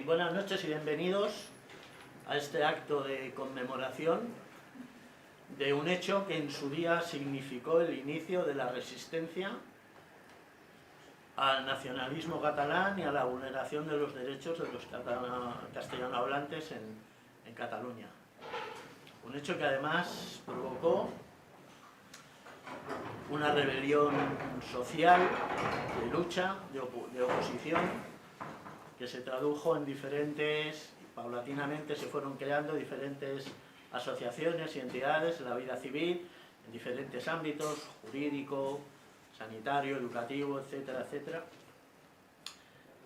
Buenas noches y bienvenidos a este acto de conmemoración de un hecho que en su día significó el inicio de la resistencia al nacionalismo catalán y a la vulneración de los derechos de los castellanohablantes en Cataluña. Un hecho que además provocó una rebelión social, de lucha, de oposición, que se tradujo en paulatinamente se fueron creando diferentes asociaciones y entidades en la vida civil, en diferentes ámbitos, jurídico, sanitario, educativo, etcétera, etcétera.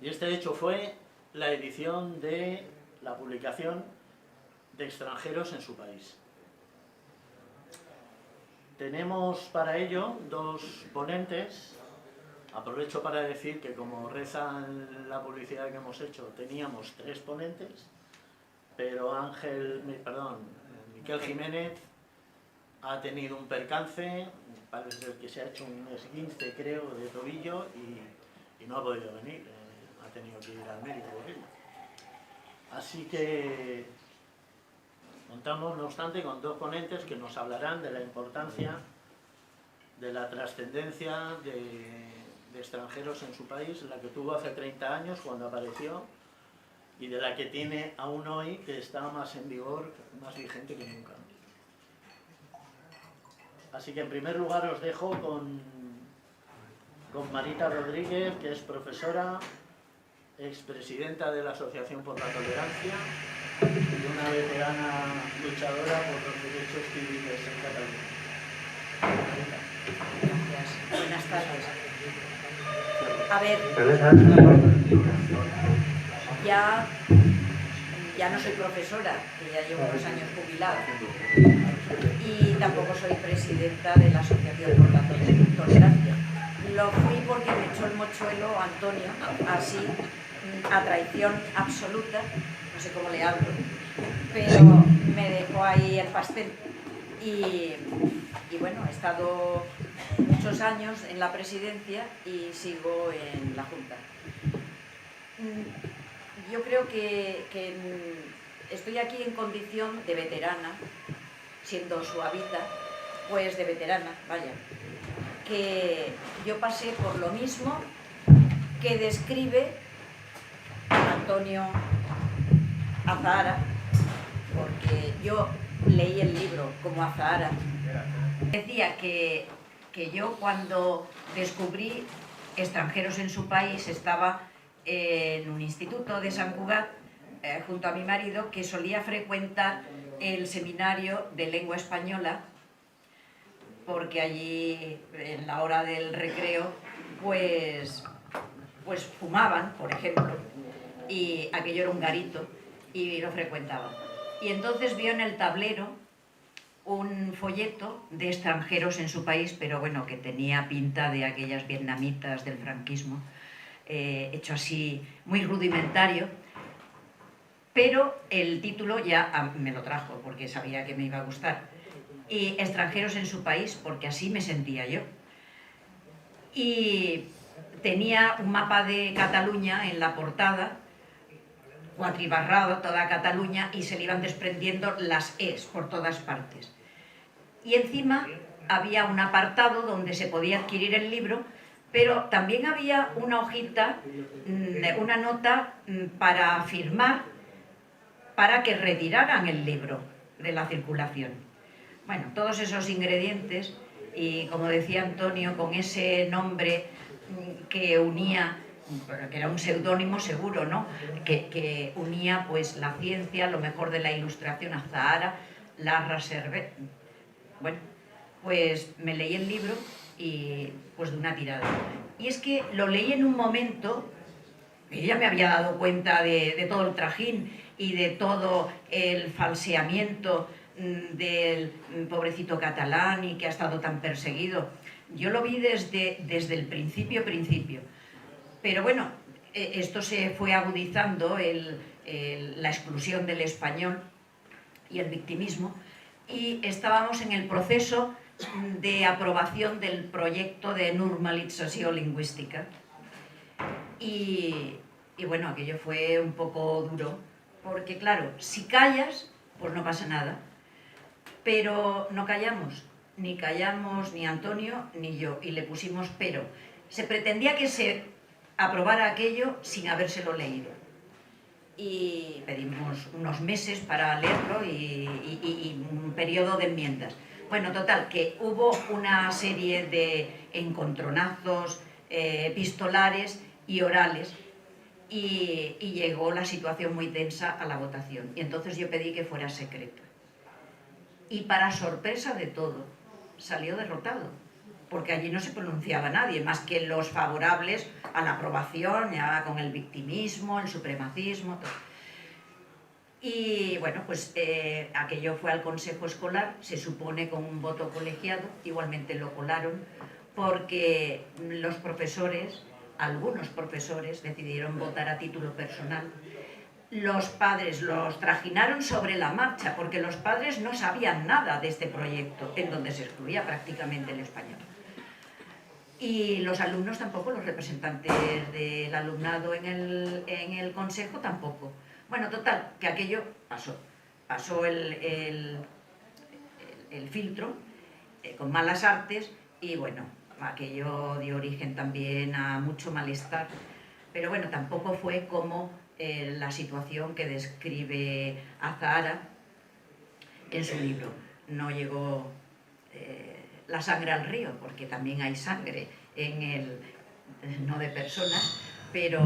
Y este hecho fue la edición de la publicación de Extranjeros en su país. Tenemos para ello dos ponentes. Aprovecho para decir que, como reza en la publicidad que hemos hecho, teníamos 3 ponentes, pero Miquel Jiménez ha tenido un percance, parece que se ha hecho un esguince, creo, de tobillo y no ha podido venir, ha tenido que ir al médico por ello. Así que contamos, no obstante, con 2 ponentes que nos hablarán de la importancia, de la trascendencia de Extranjeros en su país, la que tuvo hace 30 años cuando apareció y de la que tiene aún hoy, que está más en vigor, más vigente que nunca. Así que en primer lugar os dejo con Marita Rodríguez, que es profesora, expresidenta de la Asociación por la Tolerancia y una veterana luchadora por los derechos civiles en Cataluña. Marita. Gracias. Buenas tardes. A ver, ya no soy profesora, que ya llevo unos años jubilada, y tampoco soy presidenta de la Asociación por la Tolerancia. Lo fui porque me echó el mochuelo Antonio, así, a traición absoluta, no sé cómo le hablo, pero me dejó ahí el pastel. Y bueno, he estado muchos años en la presidencia y sigo en la Junta. Yo creo que estoy aquí en condición de veterana, siendo suavita, pues de veterana, vaya, que yo pasé por lo mismo que describe Antonio Azahara, porque yo leí el libro como Azahara. Decía que yo, cuando descubrí Extranjeros en su país, estaba en un instituto de Sant Cugat junto a mi marido, que solía frecuentar el seminario de lengua española, porque allí en la hora del recreo pues fumaban, por ejemplo, y aquello era un garito y lo frecuentaban. Y entonces vio en el tablero un folleto de Extranjeros en su país, pero bueno, que tenía pinta de aquellas vietnamitas del franquismo, hecho así muy rudimentario, pero el título ya me lo trajo porque sabía que me iba a gustar, y Extranjeros en su país, porque así me sentía yo. Y tenía un mapa de Cataluña en la portada, cuatribarrado toda Cataluña, y se le iban desprendiendo las Es por todas partes. Y encima había un apartado donde se podía adquirir el libro, pero también había una hojita, una nota para firmar, para que retiraran el libro de la circulación. Bueno, todos esos ingredientes, y como decía Antonio, con ese nombre que unía, que era un seudónimo seguro, ¿no?, que unía pues la ciencia, lo mejor de la ilustración, Azahara, Larra Servet. Bueno, pues me leí el libro y pues de una tirada. Y es que lo leí en un momento que yo ya me había dado cuenta de todo el trajín y de todo el falseamiento del pobrecito catalán y que ha estado tan perseguido. Yo lo vi desde el principio. Pero bueno, esto se fue agudizando, la exclusión del español y el victimismo, y estábamos en el proceso de aprobación del proyecto de normalització lingüística. Y Y bueno, aquello fue un poco duro, porque claro, si callas, pues no pasa nada. Pero no callamos ni Antonio ni yo, y le pusimos pero. Se pretendía que se aprobara aquello sin habérselo leído. Y pedimos unos meses para leerlo y un periodo de enmiendas. Bueno, total, que hubo una serie de encontronazos epistolares y orales y llegó la situación muy tensa a la votación. Y entonces yo pedí que fuera secreta. Y para sorpresa de todo, salió derrotado, porque allí no se pronunciaba nadie, más que los favorables a la aprobación, ya con el victimismo, el supremacismo, todo. Y bueno, pues aquello fue al consejo escolar, se supone con un voto colegiado, igualmente lo colaron, porque los profesores, algunos profesores, decidieron votar a título personal. Los padres los trajinaron sobre la marcha, porque los padres no sabían nada de este proyecto, en donde se excluía prácticamente el español. Y los alumnos tampoco, los representantes del alumnado en el consejo tampoco. Bueno, total, que aquello pasó. Pasó el filtro con malas artes y bueno, aquello dio origen también a mucho malestar. Pero bueno, tampoco fue como la situación que describe Azahara en su libro. No llegó la sangre al río, porque también hay sangre en el, no de personas, pero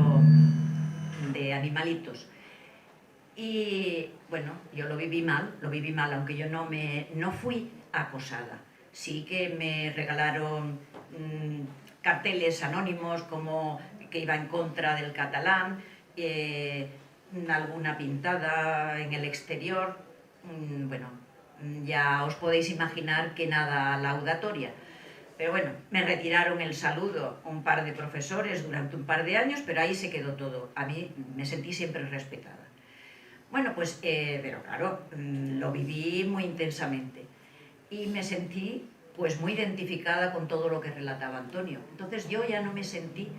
de animalitos. Y bueno, yo lo viví mal, aunque yo no fui acosada. Sí que me regalaron carteles anónimos como que iba en contra del catalán, alguna pintada en el exterior, bueno, ya os podéis imaginar que nada laudatoria. Pero bueno, me retiraron el saludo un par de profesores durante un par de años, pero ahí se quedó todo. A mí me sentí siempre respetada. Bueno, pues, pero claro, lo viví muy intensamente y me sentí pues muy identificada con todo lo que relataba Antonio. Entonces yo ya no me sentí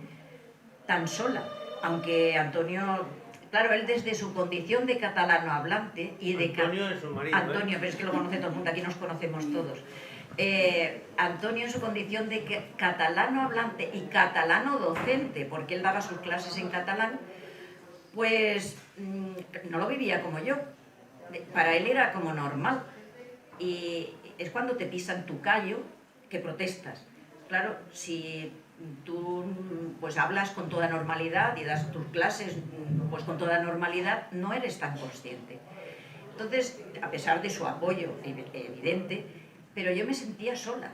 tan sola, aunque Antonio, claro, él desde su condición de catalano hablante y de... Antonio es su marido, Antonio, pero es que lo conoce todo el mundo, aquí nos conocemos todos. Antonio en su condición de catalano hablante y catalano docente, porque él daba sus clases en catalán, pues no lo vivía como yo. Para él era como normal. Y es cuando te pisan tu callo que protestas. Claro, si tú pues hablas con toda normalidad y das tus clases pues con toda normalidad, no eres tan consciente. Entonces, a pesar de su apoyo evidente, pero yo me sentía sola,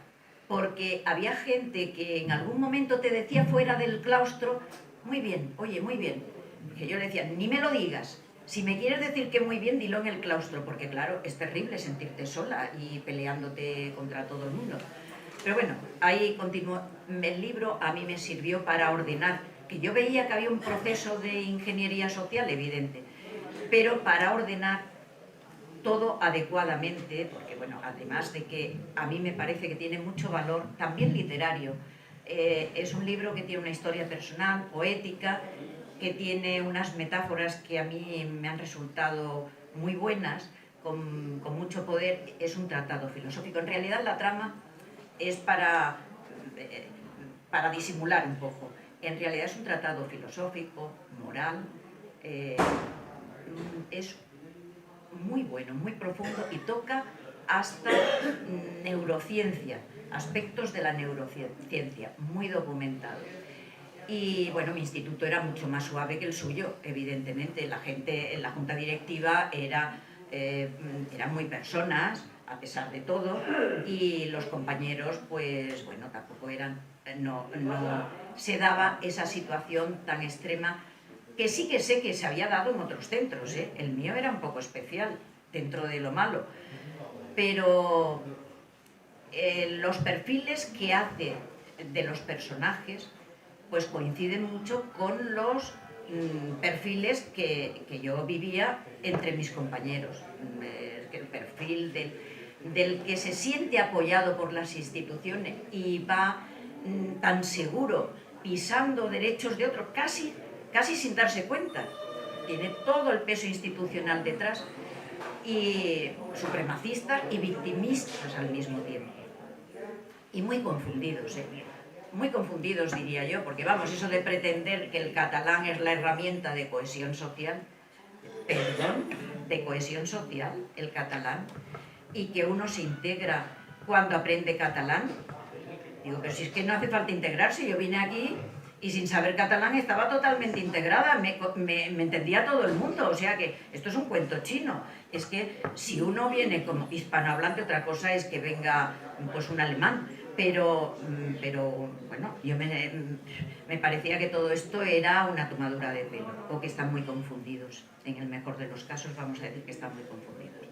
porque había gente que en algún momento te decía fuera del claustro, muy bien, oye, muy bien, que yo le decía, ni me lo digas, si me quieres decir que muy bien, dilo en el claustro, porque claro, es terrible sentirte sola y peleándote contra todo el mundo. Pero bueno, ahí continuó. El libro a mí me sirvió para ordenar, que yo veía que había un proceso de ingeniería social evidente, pero para ordenar todo adecuadamente, porque bueno, además de que a mí me parece que tiene mucho valor, también literario. Es un libro que tiene una historia personal, poética, que tiene unas metáforas que a mí me han resultado muy buenas, con mucho poder. Es un tratado filosófico. En realidad la trama es para disimular un poco. En realidad es un tratado filosófico, moral, es muy bueno, muy profundo y toca hasta neurociencia, aspectos de la neurociencia, muy documentado. Y bueno, mi instituto era mucho más suave que el suyo, evidentemente. La gente en la junta directiva eran muy personas, a pesar de todo, y los compañeros, pues bueno, tampoco eran, no se daba esa situación tan extrema, que sí que sé que se había dado en otros centros, ¿eh? El mío era un poco especial, dentro de lo malo, pero los perfiles que hace de los personajes pues coinciden mucho con los perfiles que yo vivía entre mis compañeros. El perfil del que se siente apoyado por las instituciones y va tan seguro, pisando derechos de otros, casi casi sin darse cuenta. Tiene todo el peso institucional detrás, y supremacistas y victimistas al mismo tiempo. Y muy confundidos, muy confundidos, diría yo, porque vamos, eso de pretender que el catalán es la herramienta de cohesión social, perdón, de cohesión social, el catalán, y que uno se integra cuando aprende catalán. Digo, pero si es que no hace falta integrarse, yo vine aquí y sin saber catalán estaba totalmente integrada, me entendía todo el mundo, o sea que esto es un cuento chino. Es que si uno viene como hispanohablante, otra cosa es que venga pues un alemán, pero bueno, yo me parecía que todo esto era una tomadura de pelo, o que están muy confundidos. En el mejor de los casos vamos a decir que están muy confundidos.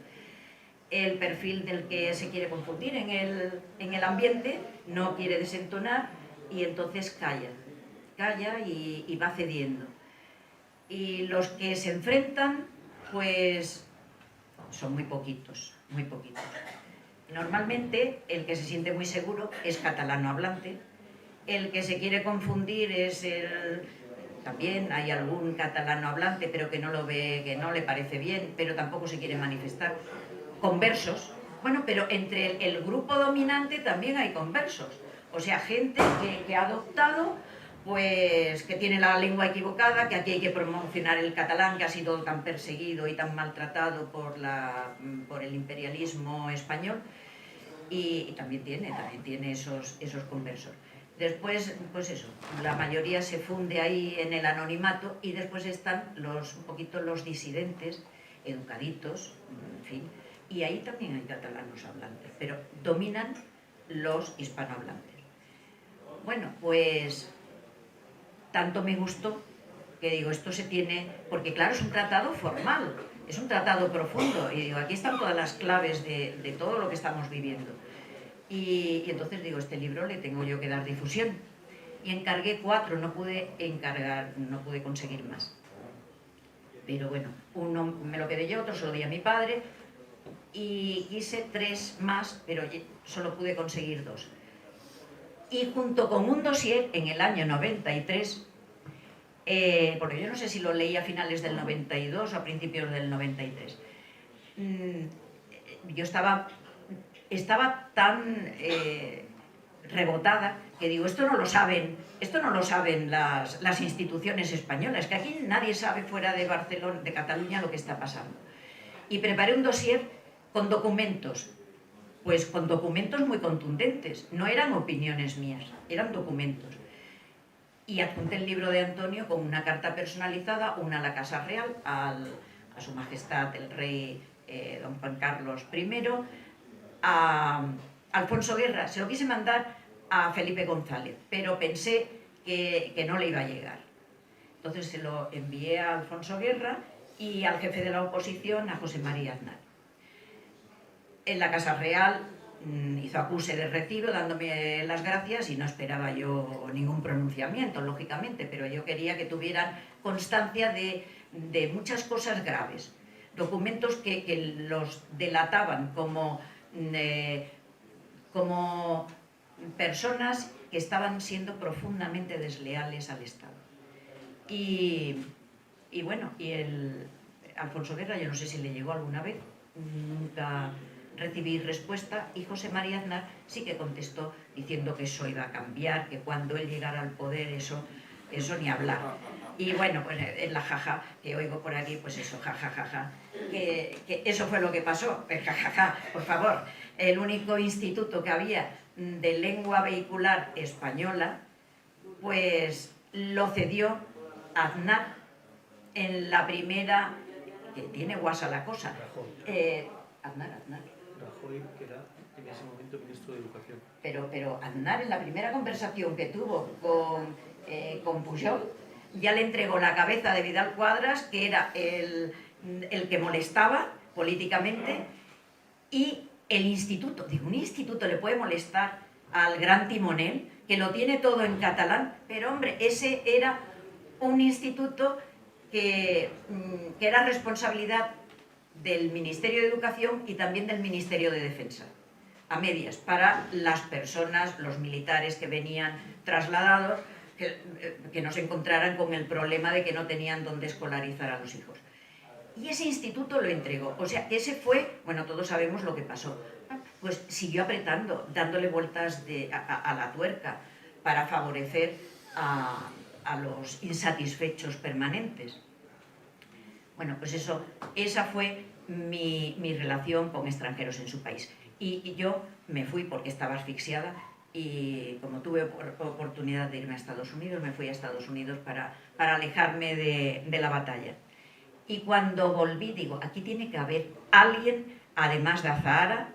El perfil del que se quiere confundir en el ambiente no quiere desentonar y entonces calla y va cediendo. Y los que se enfrentan, pues son muy poquitos, muy poquitos. Normalmente el que se siente muy seguro es catalano hablante, el que se quiere confundir es también hay algún catalano hablante, pero que no lo ve, que no le parece bien, pero tampoco se quiere manifestar. Conversos, bueno, pero entre el grupo dominante también hay conversos, o sea, gente que ha adoptado, pues que tiene la lengua equivocada, que aquí hay que promocionar el catalán, que ha sido tan perseguido y tan maltratado por el imperialismo español, y también tiene esos conversos. Después, pues eso, la mayoría se funde ahí en el anonimato, y después están un poquito los disidentes, educaditos, en fin, y ahí también hay catalanos hablantes, pero dominan los hispanohablantes. Bueno, pues tanto me gustó que digo, esto se tiene, porque claro, es un tratado formal, es un tratado profundo, y digo, aquí están todas las claves de todo lo que estamos viviendo. Y entonces digo, este libro le tengo yo que dar difusión. Y encargué 4, no pude conseguir más. Pero bueno, uno me lo quedé yo, otro se lo di a mi padre, y quise 3 más, pero solo pude conseguir 2. Y junto con un dossier en el año 93, porque yo no sé si lo leí a finales del 92 o a principios del 93, yo estaba tan rebotada que digo, esto no lo saben las instituciones españolas, que aquí nadie sabe fuera de Barcelona, de Cataluña, lo que está pasando. Y preparé un dossier con documentos, pues con documentos muy contundentes, no eran opiniones mías, eran documentos. Y adjunté el libro de Antonio con una carta personalizada, una a la Casa Real, a su majestad el rey don Juan Carlos I, a Alfonso Guerra. Se lo quise mandar a Felipe González, pero pensé que no le iba a llegar. Entonces se lo envié a Alfonso Guerra y al jefe de la oposición, a José María Aznar. En la Casa Real hizo acuse de recibo dándome las gracias, y no esperaba yo ningún pronunciamiento, lógicamente, pero yo quería que tuvieran constancia de muchas cosas graves, documentos que los delataban como personas que estaban siendo profundamente desleales al Estado. Y bueno, y Alfonso Guerra, yo no sé si le llegó alguna vez, nunca recibí respuesta, y José María Aznar sí que contestó diciendo que eso iba a cambiar, que cuando él llegara al poder eso ni hablar. Y bueno, pues en la jaja que oigo por aquí, pues eso, jajajaja, que eso fue lo que pasó, jajaja, por favor. El único instituto que había de lengua vehicular española, pues lo cedió Aznar en la primera, que tiene guasa la cosa. Aznar. Rajoy, que era en ese momento ministro de Educación. Pero Aznar, en la primera conversación que tuvo con Pujol, ya le entregó la cabeza de Vidal Quadras, que era el que molestaba políticamente, y el instituto. Digo, un instituto le puede molestar al gran timonel, que lo tiene todo en catalán, pero hombre, ese era un instituto que era responsabilidad del Ministerio de Educación y también del Ministerio de Defensa, a medias, para las personas, los militares que venían trasladados, que no se encontraran con el problema de que no tenían dónde escolarizar a los hijos. Y ese instituto lo entregó. O sea, ese fue, bueno, todos sabemos lo que pasó. Pues siguió apretando, dándole vueltas a la tuerca para favorecer a los insatisfechos permanentes. Bueno, pues eso, esa fue mi relación con extranjeros en su país. Y yo me fui porque estaba asfixiada y como tuve oportunidad de irme a Estados Unidos, me fui a Estados Unidos para alejarme de la batalla. Y cuando volví, digo, aquí tiene que haber alguien, además de Azahara,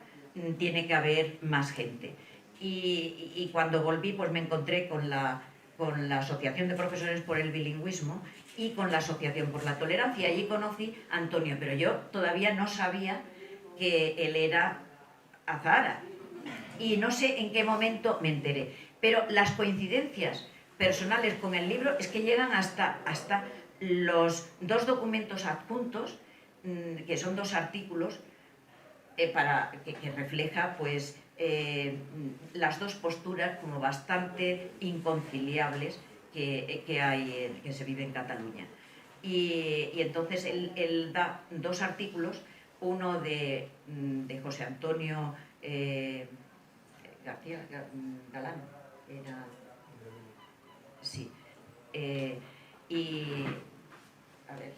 tiene que haber más gente. Y cuando volví, pues me encontré con la Asociación de Profesores por el Bilingüismo y con la Asociación por la Tolerancia. Allí conocí a Antonio, pero yo todavía no sabía que él era Azahara. Y no sé en qué momento me enteré. Pero las coincidencias personales con el libro es que llegan hasta los 2 documentos adjuntos, que son 2 artículos, que refleja pues las 2 posturas como bastante inconciliables que se vive en Cataluña. Y entonces él da 2 artículos, uno de José Antonio García Galán, era... Sí. Y... A ver,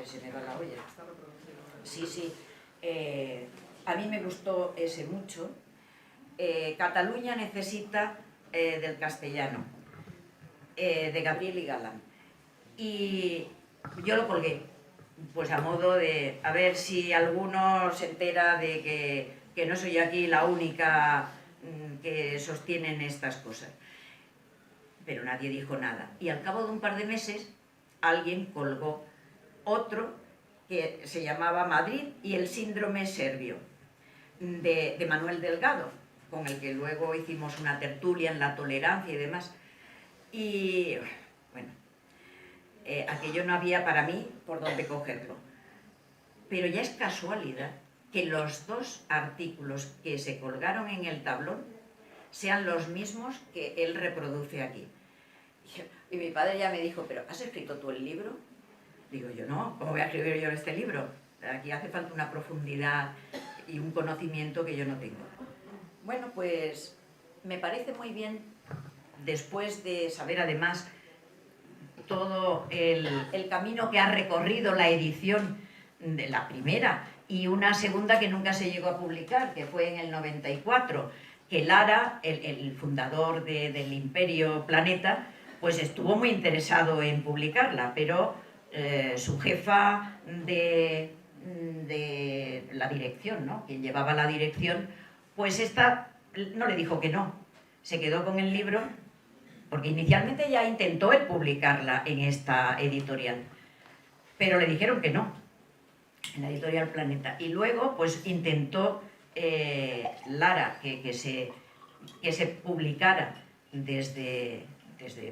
se me va la olla. Sí. A mí me gustó ese mucho. Cataluña necesita del castellano, de Gabriel y Galán. Y yo lo colgué, pues a modo de, a ver si alguno se entera de que no soy aquí la única que sostienen estas cosas. Pero nadie dijo nada. Y al cabo de un par de meses, alguien colgó otro que se llamaba Madrid y el síndrome serbio, de Manuel Delgado, con el que luego hicimos una tertulia en la tolerancia y demás. Y bueno, aquello no había para mí por dónde cogerlo. Pero ya es casualidad que los 2 artículos que se colgaron en el tablón sean los mismos que él reproduce aquí. Y mi padre ya me dijo, ¿pero has escrito tú el libro? Digo yo, no, ¿cómo voy a escribir yo este libro? Aquí hace falta una profundidad y un conocimiento que yo no tengo. Bueno, pues me parece muy bien, después de saber además todo el camino que ha recorrido la edición de la primera y una segunda que nunca se llegó a publicar, que fue en el 94, que Lara, el fundador del Imperio Planeta, pues estuvo muy interesado en publicarla, pero su jefa de la dirección, ¿no?, quien llevaba la dirección, pues esta no le dijo que no, se quedó con el libro, porque inicialmente ya intentó él publicarla en esta editorial, pero le dijeron que no, en la editorial Planeta, y luego pues intentó Lara que se publicara desde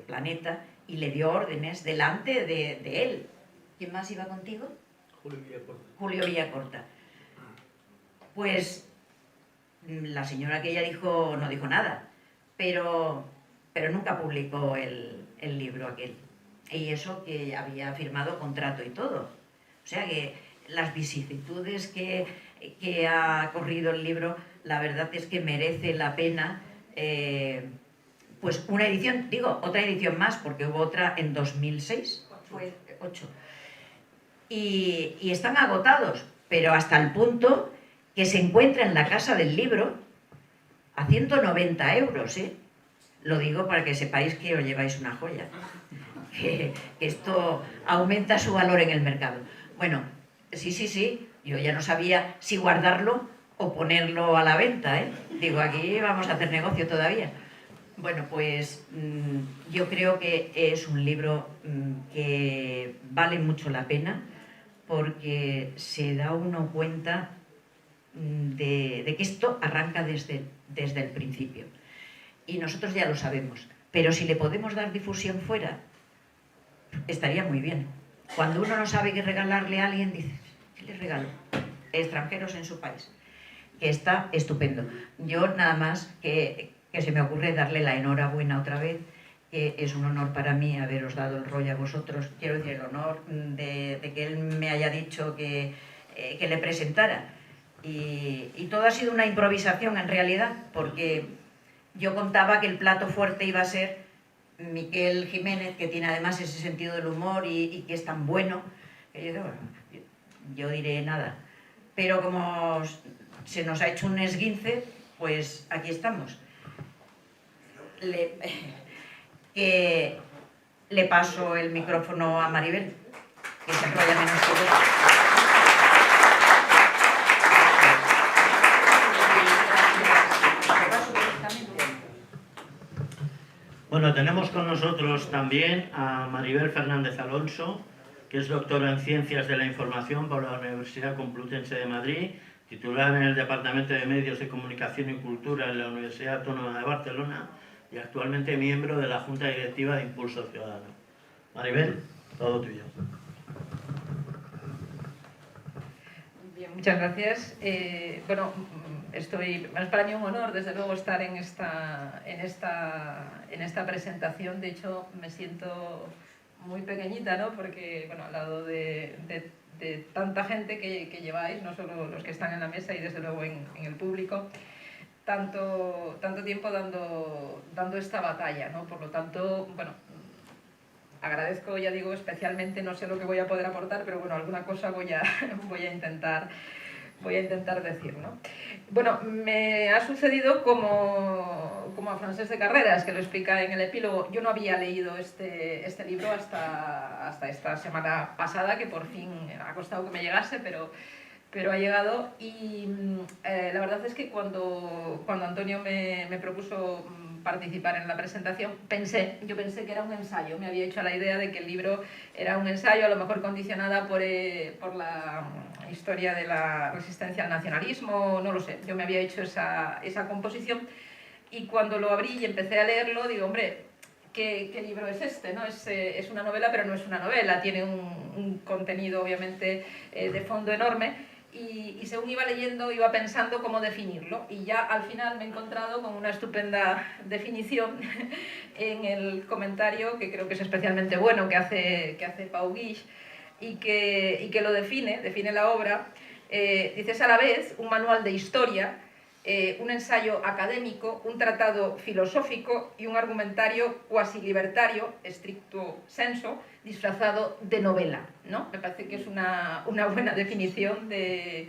Planeta, y le dio órdenes delante de él. ¿Quién más iba contigo? Julio Villacorta. Pues la señora que ella dijo no dijo nada, pero nunca publicó el libro aquel. Y eso que había firmado contrato y todo. O sea que las vicisitudes que ha corrido el libro, la verdad es que merece la pena pues una edición, digo, otra edición más, porque hubo otra en 2006, fue 8. Y están agotados, pero hasta el punto que se encuentra en la Casa del Libro a 190 euros, ¿eh? Lo digo para que sepáis que os lleváis una joya, que esto aumenta su valor en el mercado. Bueno, sí, yo ya no sabía si guardarlo o ponerlo a la venta, ¿eh? Digo, aquí vamos a hacer negocio todavía. Bueno, pues yo creo que es un libro que vale mucho la pena, porque se da uno cuenta de que esto arranca desde el principio. Y nosotros ya lo sabemos, pero si le podemos dar difusión fuera, estaría muy bien. Cuando uno no sabe qué regalarle a alguien, dice, ¿qué le regalo? Extranjeros en su país, que está estupendo. Yo nada más que se me ocurre darle la enhorabuena otra vez, que es un honor para mí haberos dado el rol a vosotros. Quiero decir, el honor de que él me haya dicho que le presentara. Y todo ha sido una improvisación en realidad, porque yo contaba que el plato fuerte iba a ser Miquel Jiménez, que tiene además ese sentido del humor y que es tan bueno, que yo diré nada. Pero como se nos ha hecho un esguince, pues aquí estamos. Le paso el micrófono a Maribel, que se enrolla menos que yo. Bueno, tenemos con nosotros también a Maribel Fernández Alonso, que es doctora en Ciencias de la Información por la Universidad Complutense de Madrid, titular en el Departamento de Medios de Comunicación y Cultura en la Universidad Autónoma de Barcelona y actualmente miembro de la Junta Directiva de Impulso Ciudadano. Maribel, todo tuyo. Bien, muchas gracias. Bueno, es para mí un honor, desde luego, estar en esta presentación. De hecho, me siento muy pequeñita, ¿no? Porque, bueno, al lado de tanta gente que lleváis, no solo los que están en la mesa y desde luego en el público, tanto tiempo dando esta batalla, ¿no? Por lo tanto, bueno, agradezco, ya digo, especialmente, no sé lo que voy a poder aportar, pero bueno, alguna cosa voy a intentar decir, ¿no? Bueno, me ha sucedido como a Francesc de Carreras, que lo explica en el epílogo. Yo no había leído este libro hasta esta semana pasada, que por fin ha costado que me llegase, pero ha llegado. Y la verdad es que cuando Antonio me propuso participar en la presentación, yo pensé que era un ensayo. Me había hecho la idea de que el libro era un ensayo, a lo mejor condicionada por la historia de la resistencia al nacionalismo, no lo sé. Yo me había hecho esa composición, y cuando lo abrí y empecé a leerlo, digo, hombre, ¿qué libro es este? ¿No? Es una novela, pero no es una novela. Tiene un contenido, obviamente, de fondo enorme. Y según iba leyendo, iba pensando cómo definirlo, y ya al final me he encontrado con una estupenda definición en el comentario, que creo que es especialmente bueno, que hace Pau Guix, y que lo define la obra. Dice: es a la vez un manual de historia, un ensayo académico, un tratado filosófico y un argumentario cuasi libertario, stricto sensu, disfrazado de novela, ¿no? Me parece que es una buena definición de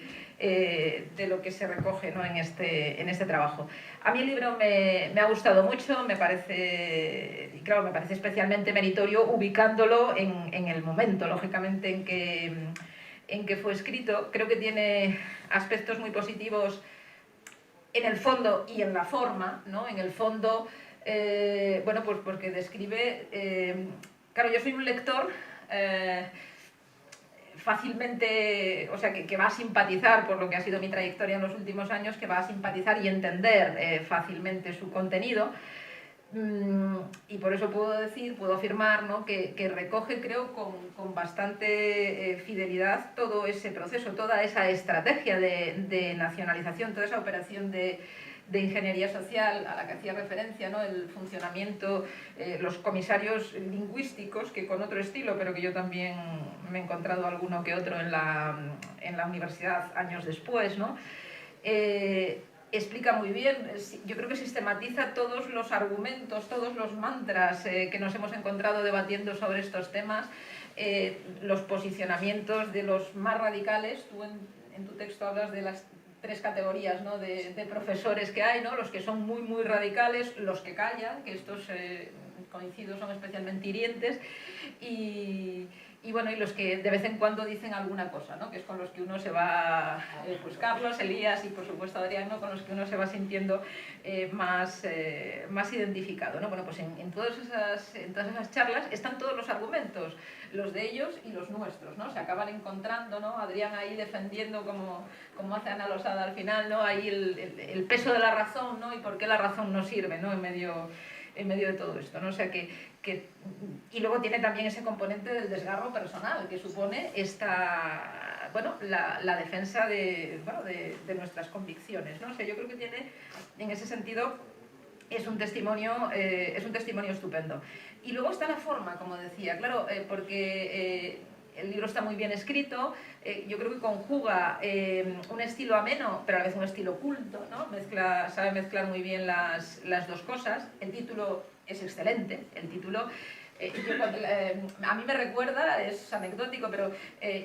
lo que se recoge, ¿no? en este trabajo. A mí el libro me ha gustado mucho, me parece especialmente meritorio ubicándolo en el momento, lógicamente, en que fue escrito. Creo que tiene aspectos muy positivos en el fondo y en la forma, ¿no? En el fondo, bueno, pues porque describe... claro, yo soy un lector fácilmente, o sea, que va a simpatizar, por lo que ha sido mi trayectoria en los últimos años, que va a simpatizar y entender fácilmente su contenido. Y por eso puedo afirmar, ¿no? que recoge, creo, con bastante fidelidad todo ese proceso, toda esa estrategia de nacionalización, toda esa operación de ingeniería social a la que hacía referencia, ¿no? El funcionamiento, los comisarios lingüísticos, que con otro estilo, pero que yo también me he encontrado alguno que otro en la universidad años después, ¿no? Explica muy bien, yo creo que sistematiza todos los argumentos, todos los mantras que nos hemos encontrado debatiendo sobre estos temas, los posicionamientos de los más radicales. Tú en tu texto hablas de las 3 categorías, ¿no? de profesores que hay, ¿no? Los que son muy, muy radicales, los que callan, que estos coincido son especialmente hirientes, y bueno, y los que de vez en cuando dicen alguna cosa, ¿no? Que es con los que uno se va, pues Carlos, Elías y por supuesto Adrián, ¿no? Con los que uno se va sintiendo más identificado, ¿no? Bueno, pues en todas esas charlas están todos los argumentos, los de ellos y los nuestros, ¿no? Se acaban encontrando, ¿no? Adrián ahí defendiendo, como hace Ana Losada al final, ¿no? Ahí el peso de la razón, ¿no? Y por qué la razón no sirve, ¿no? En medio de todo esto, ¿no? O sea y luego tiene también ese componente del desgarro personal que supone la defensa de nuestras convicciones, ¿no? O sea, yo creo que tiene en ese sentido es un testimonio estupendo. Y luego está la forma, como decía, claro, porque el libro está muy bien escrito, yo creo que conjuga un estilo ameno, pero a la vez un estilo culto, ¿no? Sabe mezclar muy bien las dos cosas. El título es excelente, el título... a mí me recuerda, es anecdótico, pero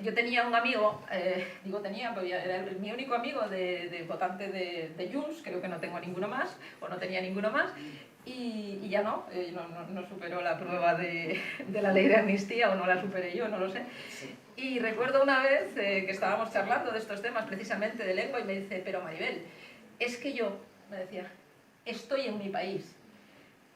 yo tenía un amigo, digo tenía, porque era mi único amigo de votante de Junts, creo que no tengo ninguno más, o no tenía ninguno más, y ya no superó la prueba de la ley de amnistía, o no la superé yo, no lo sé. Y recuerdo una vez que estábamos charlando de estos temas, precisamente de lengua, y me dice, pero Maribel, es que yo, me decía, estoy en mi país.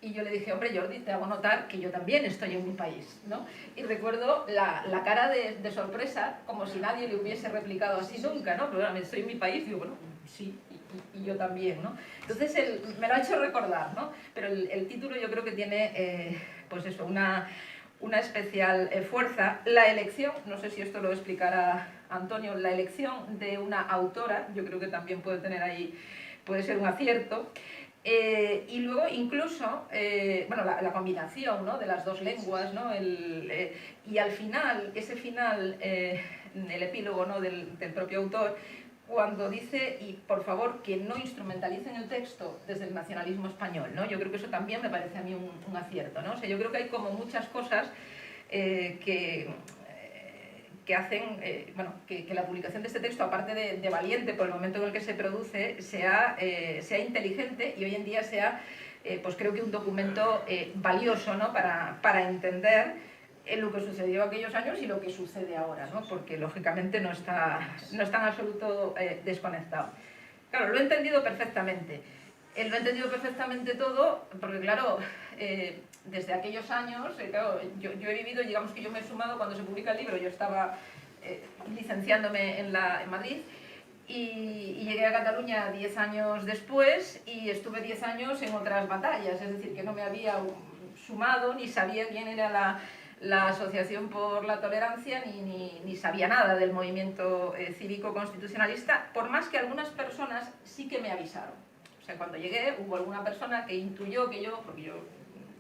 Y yo le dije, hombre Jordi, te hago notar que yo también estoy en mi país, ¿no? Y recuerdo la cara de sorpresa, como si nadie le hubiese replicado así nunca, ¿no? Pero bueno, estoy en mi país, y digo, bueno, sí, y yo también, ¿no? Entonces me lo ha hecho recordar, ¿no? Pero el título yo creo que tiene, pues eso, una especial fuerza. La elección, no sé si esto lo explicará Antonio, la elección de una autora, yo creo que también puede tener ahí, puede ser un acierto. Y luego incluso, bueno, la combinación, ¿no?, de las dos lenguas, ¿no? Y al final, ese final, el epílogo, ¿no?, del propio autor, cuando dice, y por favor, que no instrumentalicen el texto desde el nacionalismo español, ¿no? Yo creo que eso también me parece a mí un acierto, ¿no? O sea, yo creo que hay como muchas cosas que hacen bueno, que la publicación de este texto, aparte de valiente por el momento en el que se produce, sea inteligente y hoy en día sea, pues creo que un documento valioso, ¿no?, para entender lo que sucedió aquellos años y lo que sucede ahora, ¿no?, porque lógicamente no está en absoluto desconectado. Claro, lo he entendido perfectamente. Lo he entendido perfectamente todo, porque claro, desde aquellos años, claro, yo he vivido, digamos que yo me he sumado cuando se publica el libro, yo estaba licenciándome en Madrid, y llegué a Cataluña 10 años después y estuve 10 años en otras batallas, es decir, que no me había sumado ni sabía quién era la Asociación por la Tolerancia ni sabía nada del movimiento cívico constitucionalista, por más que algunas personas sí que me avisaron. O sea, cuando llegué hubo alguna persona que intuyó que yo, porque yo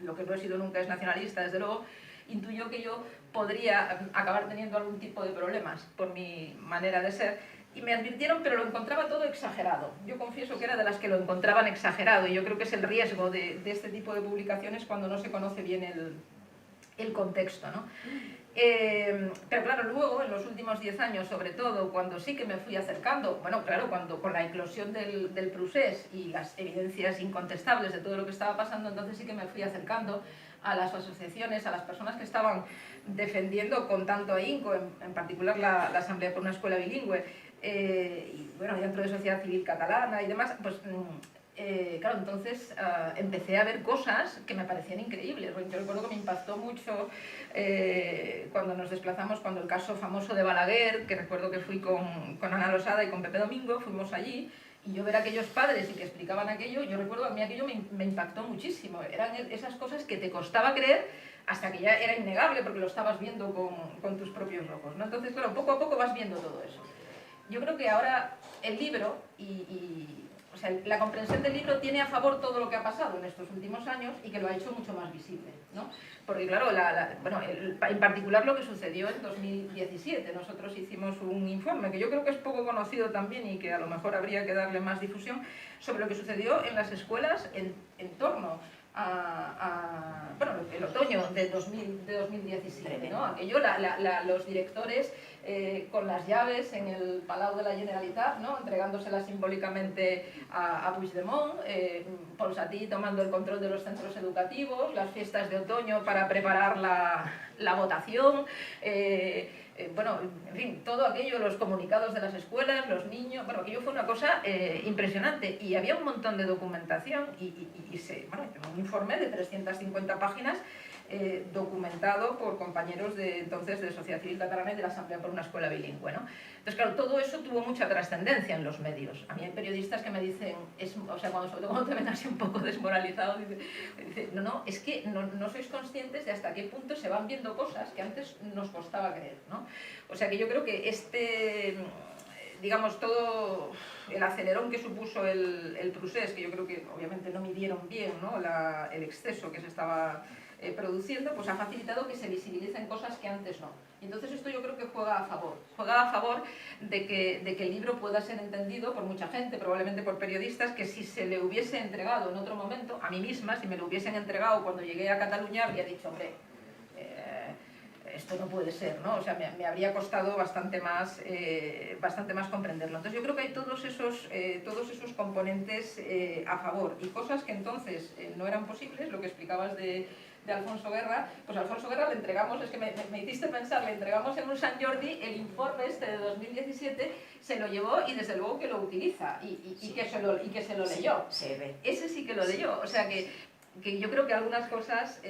lo que no he sido nunca es nacionalista, desde luego, intuyó que yo podría acabar teniendo algún tipo de problemas por mi manera de ser, y me advirtieron, pero lo encontraba todo exagerado. Yo confieso que era de las que lo encontraban exagerado, y yo creo que es el riesgo de este tipo de publicaciones cuando no se conoce bien el contexto, ¿no? Pero claro, luego, en los últimos 10 años, sobre todo, cuando sí que me fui acercando, bueno, claro, cuando con la eclosión del procés y las evidencias incontestables de todo lo que estaba pasando, entonces sí que me fui acercando a las asociaciones, a las personas que estaban defendiendo con tanto ahínco, en particular la Asamblea por una Escuela Bilingüe, y bueno, dentro de Sociedad Civil Catalana y demás, pues claro, entonces empecé a ver cosas que me parecían increíbles. Yo recuerdo que me impactó mucho cuando nos desplazamos, cuando el caso famoso de Balaguer, que recuerdo que fui con Ana Losada y con Pepe Domingo, fuimos allí, y yo ver a aquellos padres y que explicaban aquello, yo recuerdo que a mí aquello me impactó muchísimo. Eran esas cosas que te costaba creer hasta que ya era innegable porque lo estabas viendo con tus propios ojos, ¿no? Entonces, claro, poco a poco vas viendo todo eso. Yo creo que ahora el libro o sea, la comprensión del libro tiene a favor todo lo que ha pasado en estos últimos años y que lo ha hecho mucho más visible, ¿no? Porque claro, bueno, en particular lo que sucedió en 2017, nosotros hicimos un informe que yo creo que es poco conocido también y que a lo mejor habría que darle más difusión, sobre lo que sucedió en las escuelas en torno bueno, el otoño de 2017, ¿no? Aquello, los directores con las llaves en el Palau de la Generalitat, ¿no?, entregándoselas simbólicamente a Puigdemont, Ponsatí tomando el control de los centros educativos, las fiestas de otoño para preparar la votación, bueno, en fin, todo aquello, los comunicados de las escuelas, los niños, bueno, aquello fue una cosa impresionante, y había un montón de documentación bueno, un informe de 350 páginas documentado por compañeros de entonces de Sociedad Civil Catalana y de la Asamblea por una Escuela Bilingüe, ¿no? Entonces, claro, todo eso tuvo mucha trascendencia en los medios. A mí hay periodistas que me dicen, o sea, sobre todo cuando te ven así un poco desmoralizado, dice, no, es que no sois conscientes de hasta qué punto se van viendo cosas que antes nos costaba creer, ¿no? O sea que yo creo que digamos, todo el acelerón que supuso el procés, que yo creo que obviamente no midieron bien, ¿no? El exceso que se estaba produciendo, pues ha facilitado que se visibilicen cosas que antes no. Y entonces esto yo creo que juega a favor de que el libro pueda ser entendido por mucha gente, probablemente por periodistas, que si se le hubiese entregado en otro momento, a mí misma, si me lo hubiesen entregado cuando llegué a Cataluña, habría dicho, hombre, esto no puede ser, ¿no? O sea, me habría costado bastante más comprenderlo. Entonces yo creo que hay todos esos componentes a favor, y cosas que entonces no eran posibles, lo que explicabas de Alfonso Guerra, pues a Alfonso Guerra le entregamos, es que me hiciste pensar, le entregamos en un Sant Jordi el informe este de 2017, se lo llevó y desde luego que lo utiliza, y que se lo leyó. Se ve. Ese sí que lo leyó, o sea que yo creo que algunas cosas,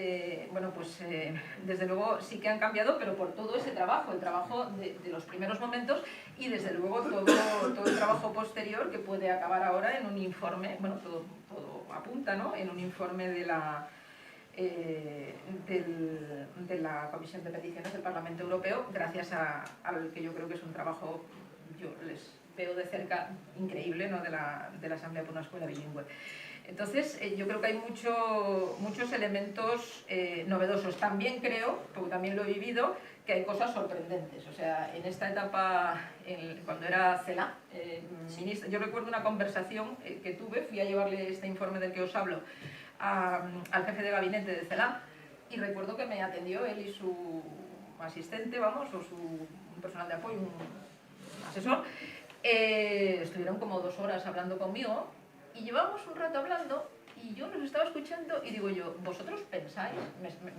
bueno, pues desde luego sí que han cambiado, pero por todo ese trabajo, el trabajo de los primeros momentos, y desde luego todo el trabajo posterior que puede acabar ahora en un informe, bueno, todo apunta, ¿no?, en un informe de la Comisión de Peticiones del Parlamento Europeo, gracias al que yo creo que es un trabajo, yo les veo de cerca, increíble, ¿no?, de la Asamblea por una Escuela Bilingüe. Entonces, yo creo que hay muchos elementos novedosos. También creo, porque también lo he vivido, que hay cosas sorprendentes. O sea, en esta etapa, cuando era CELA, ministra, yo recuerdo una conversación que tuve, fui a llevarle este informe del que os hablo al jefe de gabinete de CELA, y recuerdo que me atendió él y su asistente, vamos, o un personal de apoyo, un asesor, estuvieron como 2 horas hablando conmigo, y llevamos un rato hablando, y yo los estaba escuchando y digo yo, vosotros pensáis,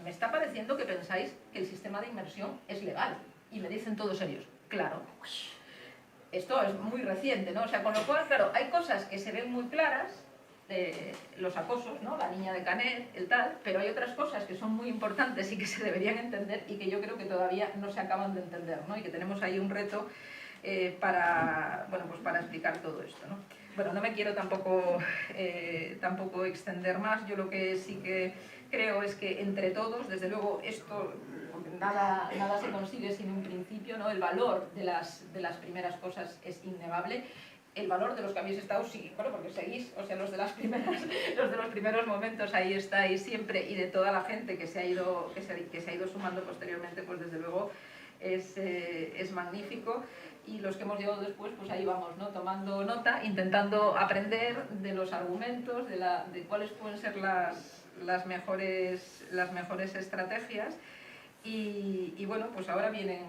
me está pareciendo que pensáis que el sistema de inmersión es legal. Y me dicen todos ellos, claro, esto es muy reciente, ¿no? O sea, con lo cual, claro, hay cosas que se ven muy claras, los acosos, ¿no?, la niña de Canet, el tal, pero hay otras cosas que son muy importantes y que se deberían entender y que yo creo que todavía no se acaban de entender, ¿no? Y que tenemos ahí un reto para explicar todo esto, ¿no? Bueno, no me quiero tampoco extender más. Yo lo que sí que creo es que entre todos, desde luego esto, porque nada se consigue sin un principio, ¿no? El valor de las primeras cosas es innegable. El valor de los que habéis estado, sí, bueno, porque seguís, o sea, los de los primeros momentos ahí estáis siempre, y de toda la gente que se ha ido sumando posteriormente, pues desde luego es magnífico. Y los que hemos llegado después, pues ahí vamos, ¿no?, tomando nota, intentando aprender de los argumentos, de cuáles pueden ser las mejores estrategias, y bueno, pues ahora vienen,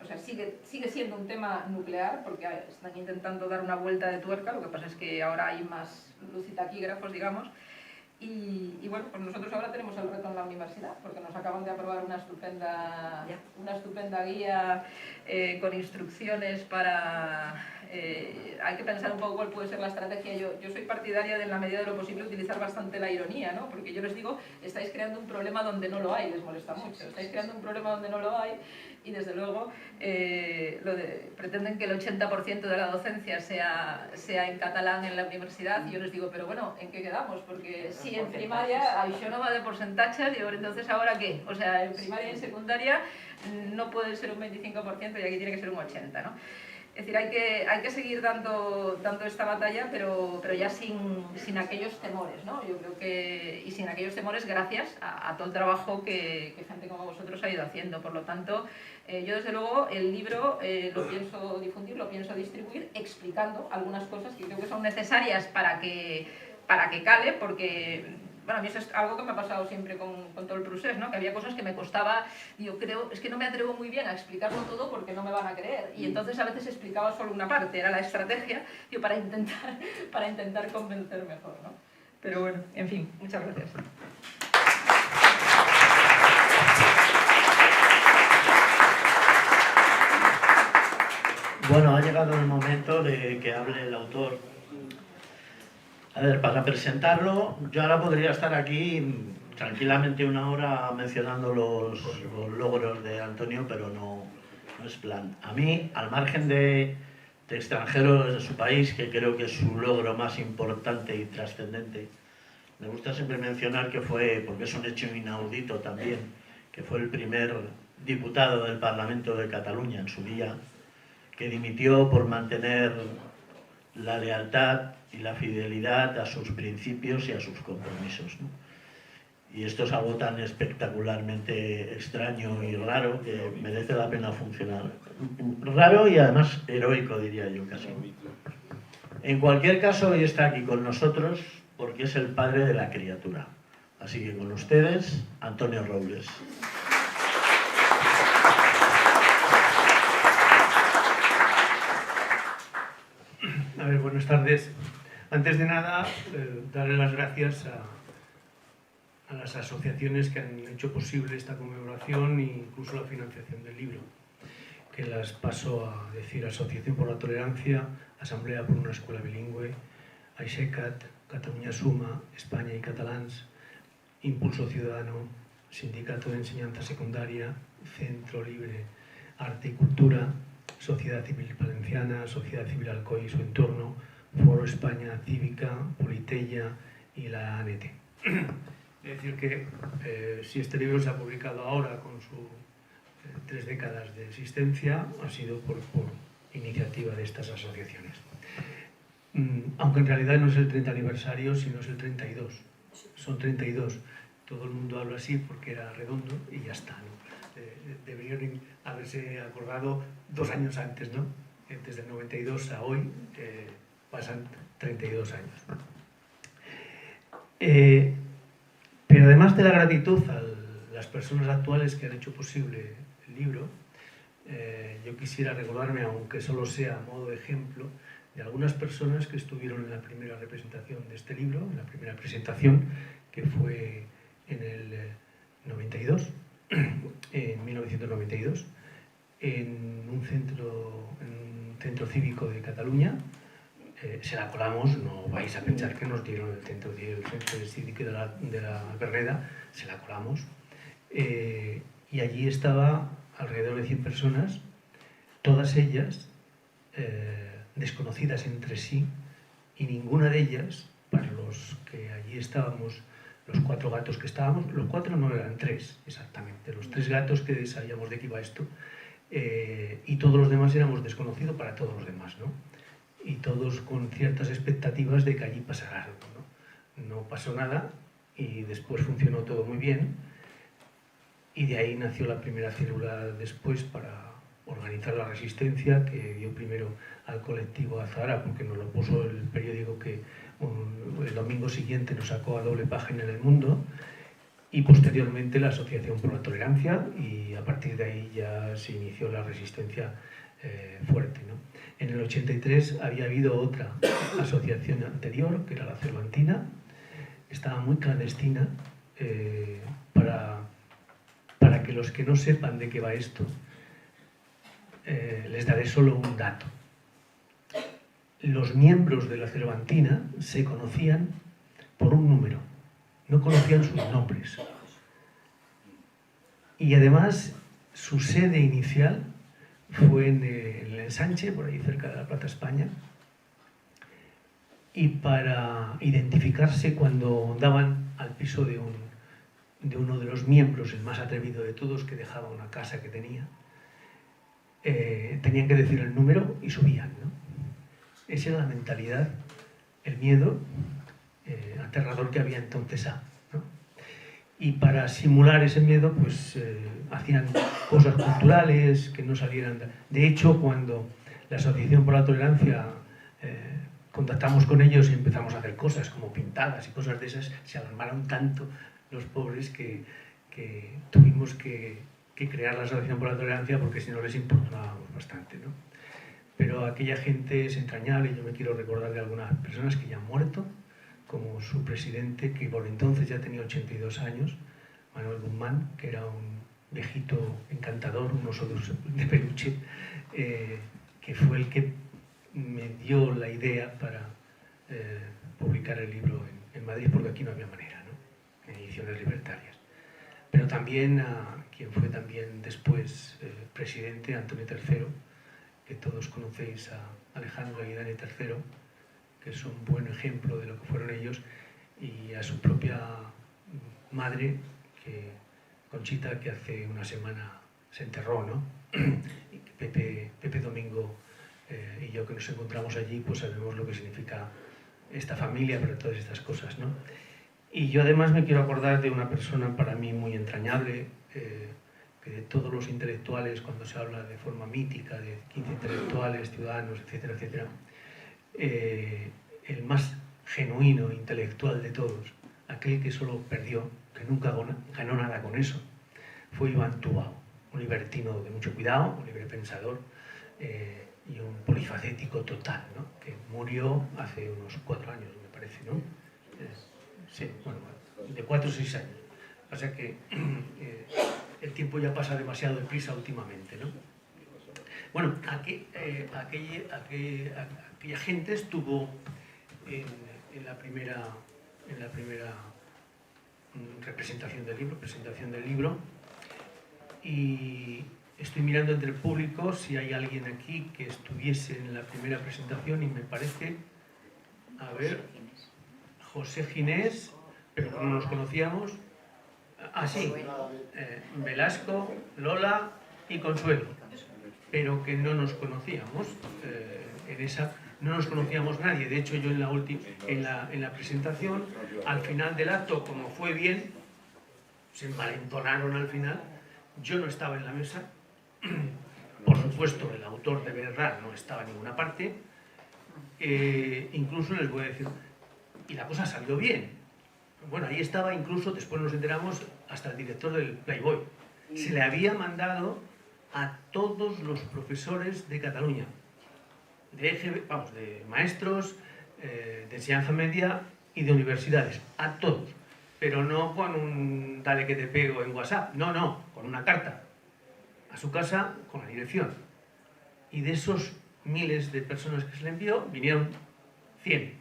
o sea, sigue siendo un tema nuclear, porque están intentando dar una vuelta de tuerca, lo que pasa es que ahora hay más luz y taquígrafos, digamos. Y bueno, pues nosotros ahora tenemos el reto en la universidad, porque nos acaban de aprobar una estupenda guía con instrucciones para... hay que pensar un poco cuál puede ser la estrategia. Yo soy partidaria de, en la medida de lo posible, utilizar bastante la ironía, ¿no? Porque yo les digo, estáis creando un problema donde no lo hay, les molesta mucho. Estáis creando un problema donde no lo hay, y desde luego pretenden que el 80% de la docencia sea en catalán en la universidad, y yo les digo, pero bueno, ¿en qué quedamos? Porque si en primaria això no va de porcentajes, digo, entonces ¿ahora qué? O sea, en primaria y en secundaria no puede ser un 25% y aquí tiene que ser un 80%, ¿no? Es decir, hay que seguir dando esta batalla, pero ya sin aquellos temores, ¿no? Yo creo que, y sin aquellos temores, gracias a todo el trabajo que gente como vosotros ha ido haciendo. Por lo tanto, yo desde luego el libro lo pienso difundir, lo pienso distribuir, explicando algunas cosas que creo que son necesarias para que cale, porque... Bueno, a mí eso es algo que me ha pasado siempre con todo el procés, ¿no? Que había cosas que me costaba, yo creo, es que no me atrevo muy bien a explicarlo todo porque no me van a creer. Y entonces a veces explicaba solo una parte, era la estrategia, yo para intentar convencer mejor, ¿no? Pero bueno, en fin, muchas gracias. Bueno, ha llegado el momento de que hable el autor. A ver, para presentarlo, yo ahora podría estar aquí tranquilamente 1 hora mencionando los logros de Antonio, pero no es plan. A mí, al margen de extranjeros de su país, que creo que es su logro más importante y trascendente, me gusta siempre mencionar que fue, porque es un hecho inaudito también, que fue el primer diputado del Parlamento de Cataluña en su día, que dimitió por mantener la lealtad y la fidelidad a sus principios y a sus compromisos, ¿no? Y esto es algo tan espectacularmente extraño y raro que merece la pena funcionar. Raro y además heroico, diría yo casi. En cualquier caso, hoy está aquí con nosotros porque es el padre de la criatura. Así que con ustedes, Antonio Robles. A ver, buenas tardes. Antes de nada, darle las gracias a las asociaciones que han hecho posible esta conmemoración e incluso la financiación del libro, que las paso a decir: Asociación por la Tolerancia, Asamblea por una Escuela Bilingüe, AISECAT, Catalunya Suma, España y Catalans, Impulso Ciudadano, Sindicato de Enseñanza Secundaria, Centro Libre Arte y Cultura, Sociedad Civil Valenciana, Sociedad Civil Alcoy y su entorno, Foro España Cívica, Politella y la ANT. Es decir que si este libro se ha publicado ahora con sus 3 décadas de existencia, ha sido por iniciativa de estas asociaciones. Aunque en realidad no es el 30 aniversario, sino es el 32. Son 32. Todo el mundo habla así porque era redondo y ya está, ¿no? Deberían haberse acordado 2 años antes, ¿no? Desde el 92 a hoy pasan 32 años. Pero además de la gratitud a las personas actuales que han hecho posible el libro, yo quisiera recordarme, aunque solo sea a modo de ejemplo, de algunas personas que estuvieron en la primera representación de este libro, en la primera presentación, que fue en el 92, en 1992, en un centro cívico de Cataluña. Se la colamos, no vais a pensar que nos dieron el centro cívico de la Verneda, se la colamos. Y allí estaba alrededor de 100 personas, todas ellas desconocidas entre sí, y ninguna de ellas, para los que allí estábamos, los 4 gatos que estábamos, los 4 no eran 3 exactamente, los 3 gatos que sabíamos de qué iba esto, y todos los demás éramos desconocidos para todos los demás, ¿no? Y todos con ciertas expectativas de que allí pasara algo, ¿no? No pasó nada y después funcionó todo muy bien, y de ahí nació la primera célula después para organizar la resistencia, que dio primero al colectivo Azahara, porque nos lo puso el periódico que el domingo siguiente nos sacó a doble página en El Mundo, y posteriormente la Asociación por la Tolerancia, y a partir de ahí ya se inició la resistencia fuerte, ¿no? En el 83 había habido otra asociación anterior, que era la Cervantina, estaba muy clandestina, para que los que no sepan de qué va esto, les daré solo un dato. Los miembros de la Cervantina se conocían por un número, no conocían sus nombres. Y además su sede inicial fue en el Ensanche, por ahí cerca de la Plaza España, y para identificarse cuando daban al piso de uno de los miembros, el más atrevido de todos, que dejaba una casa que tenía, tenían que decir el número y subían, ¿no? Esa era la mentalidad, el miedo aterrador que había entonces, ¿no? Y para simular ese miedo, pues hacían cosas culturales que no salieran. De hecho, cuando la Asociación por la Tolerancia contactamos con ellos y empezamos a hacer cosas como pintadas y cosas de esas, se alarmaron tanto los pobres que tuvimos que crear la Asociación por la Tolerancia, porque si no les importábamos bastante, ¿no? Pero aquella gente es entrañable, y yo me quiero recordar de algunas personas que ya han muerto, como su presidente, que por entonces ya tenía 82 años, Manuel Guzmán, que era un viejito encantador, un oso de peluche, que fue el que me dio la idea para publicar el libro en Madrid, porque aquí no había manera, ¿no? En ediciones libertarias. Pero también a quien fue también después presidente, Antonio III, que todos conocéis, a Alejandro Aguirre III, que es un buen ejemplo de lo que fueron ellos, y a su propia madre, Conchita, que hace una semana se enterró, ¿no? Y Pepe Domingo y yo que nos encontramos allí, pues sabemos lo que significa esta familia para todas estas cosas, ¿no? Y yo además me quiero acordar de una persona para mí muy entrañable, que de todos los intelectuales, cuando se habla de forma mítica, de 15 intelectuales, ciudadanos, etcétera, etcétera, el más genuino intelectual de todos, aquel que solo perdió, que nunca ganó nada con eso, fue Iván Tubau, un libertino de mucho cuidado, un libre pensador y un polifacético total, ¿no? Que murió hace unos 4 años, me parece, ¿no? Sí, bueno, de 4 o 6 años. O sea que el tiempo ya pasa demasiado deprisa últimamente, ¿no? Bueno, aquella gente estuvo en la primera presentación del libro, y estoy mirando entre el público si hay alguien aquí que estuviese en la primera presentación, y me parece, a ver, José Ginés, pero no nos conocíamos. Ah, sí, Velasco, Lola y Consuelo, pero que no nos conocíamos. No nos conocíamos nadie. De hecho, yo en la presentación, al final del acto, como fue bien, se envalentonaron al final. Yo no estaba en la mesa. Por supuesto, el autor de verdad no estaba en ninguna parte. Incluso les voy a decir, y la cosa salió bien. Bueno, ahí estaba incluso, después nos enteramos, hasta el director del Playboy. Se le había mandado a todos los profesores de Cataluña, de maestros, de enseñanza media y de universidades, a todos. Pero no con un dale que te pego en WhatsApp, no, con una carta a su casa con la dirección. Y de esos miles de personas que se le envió, vinieron 100.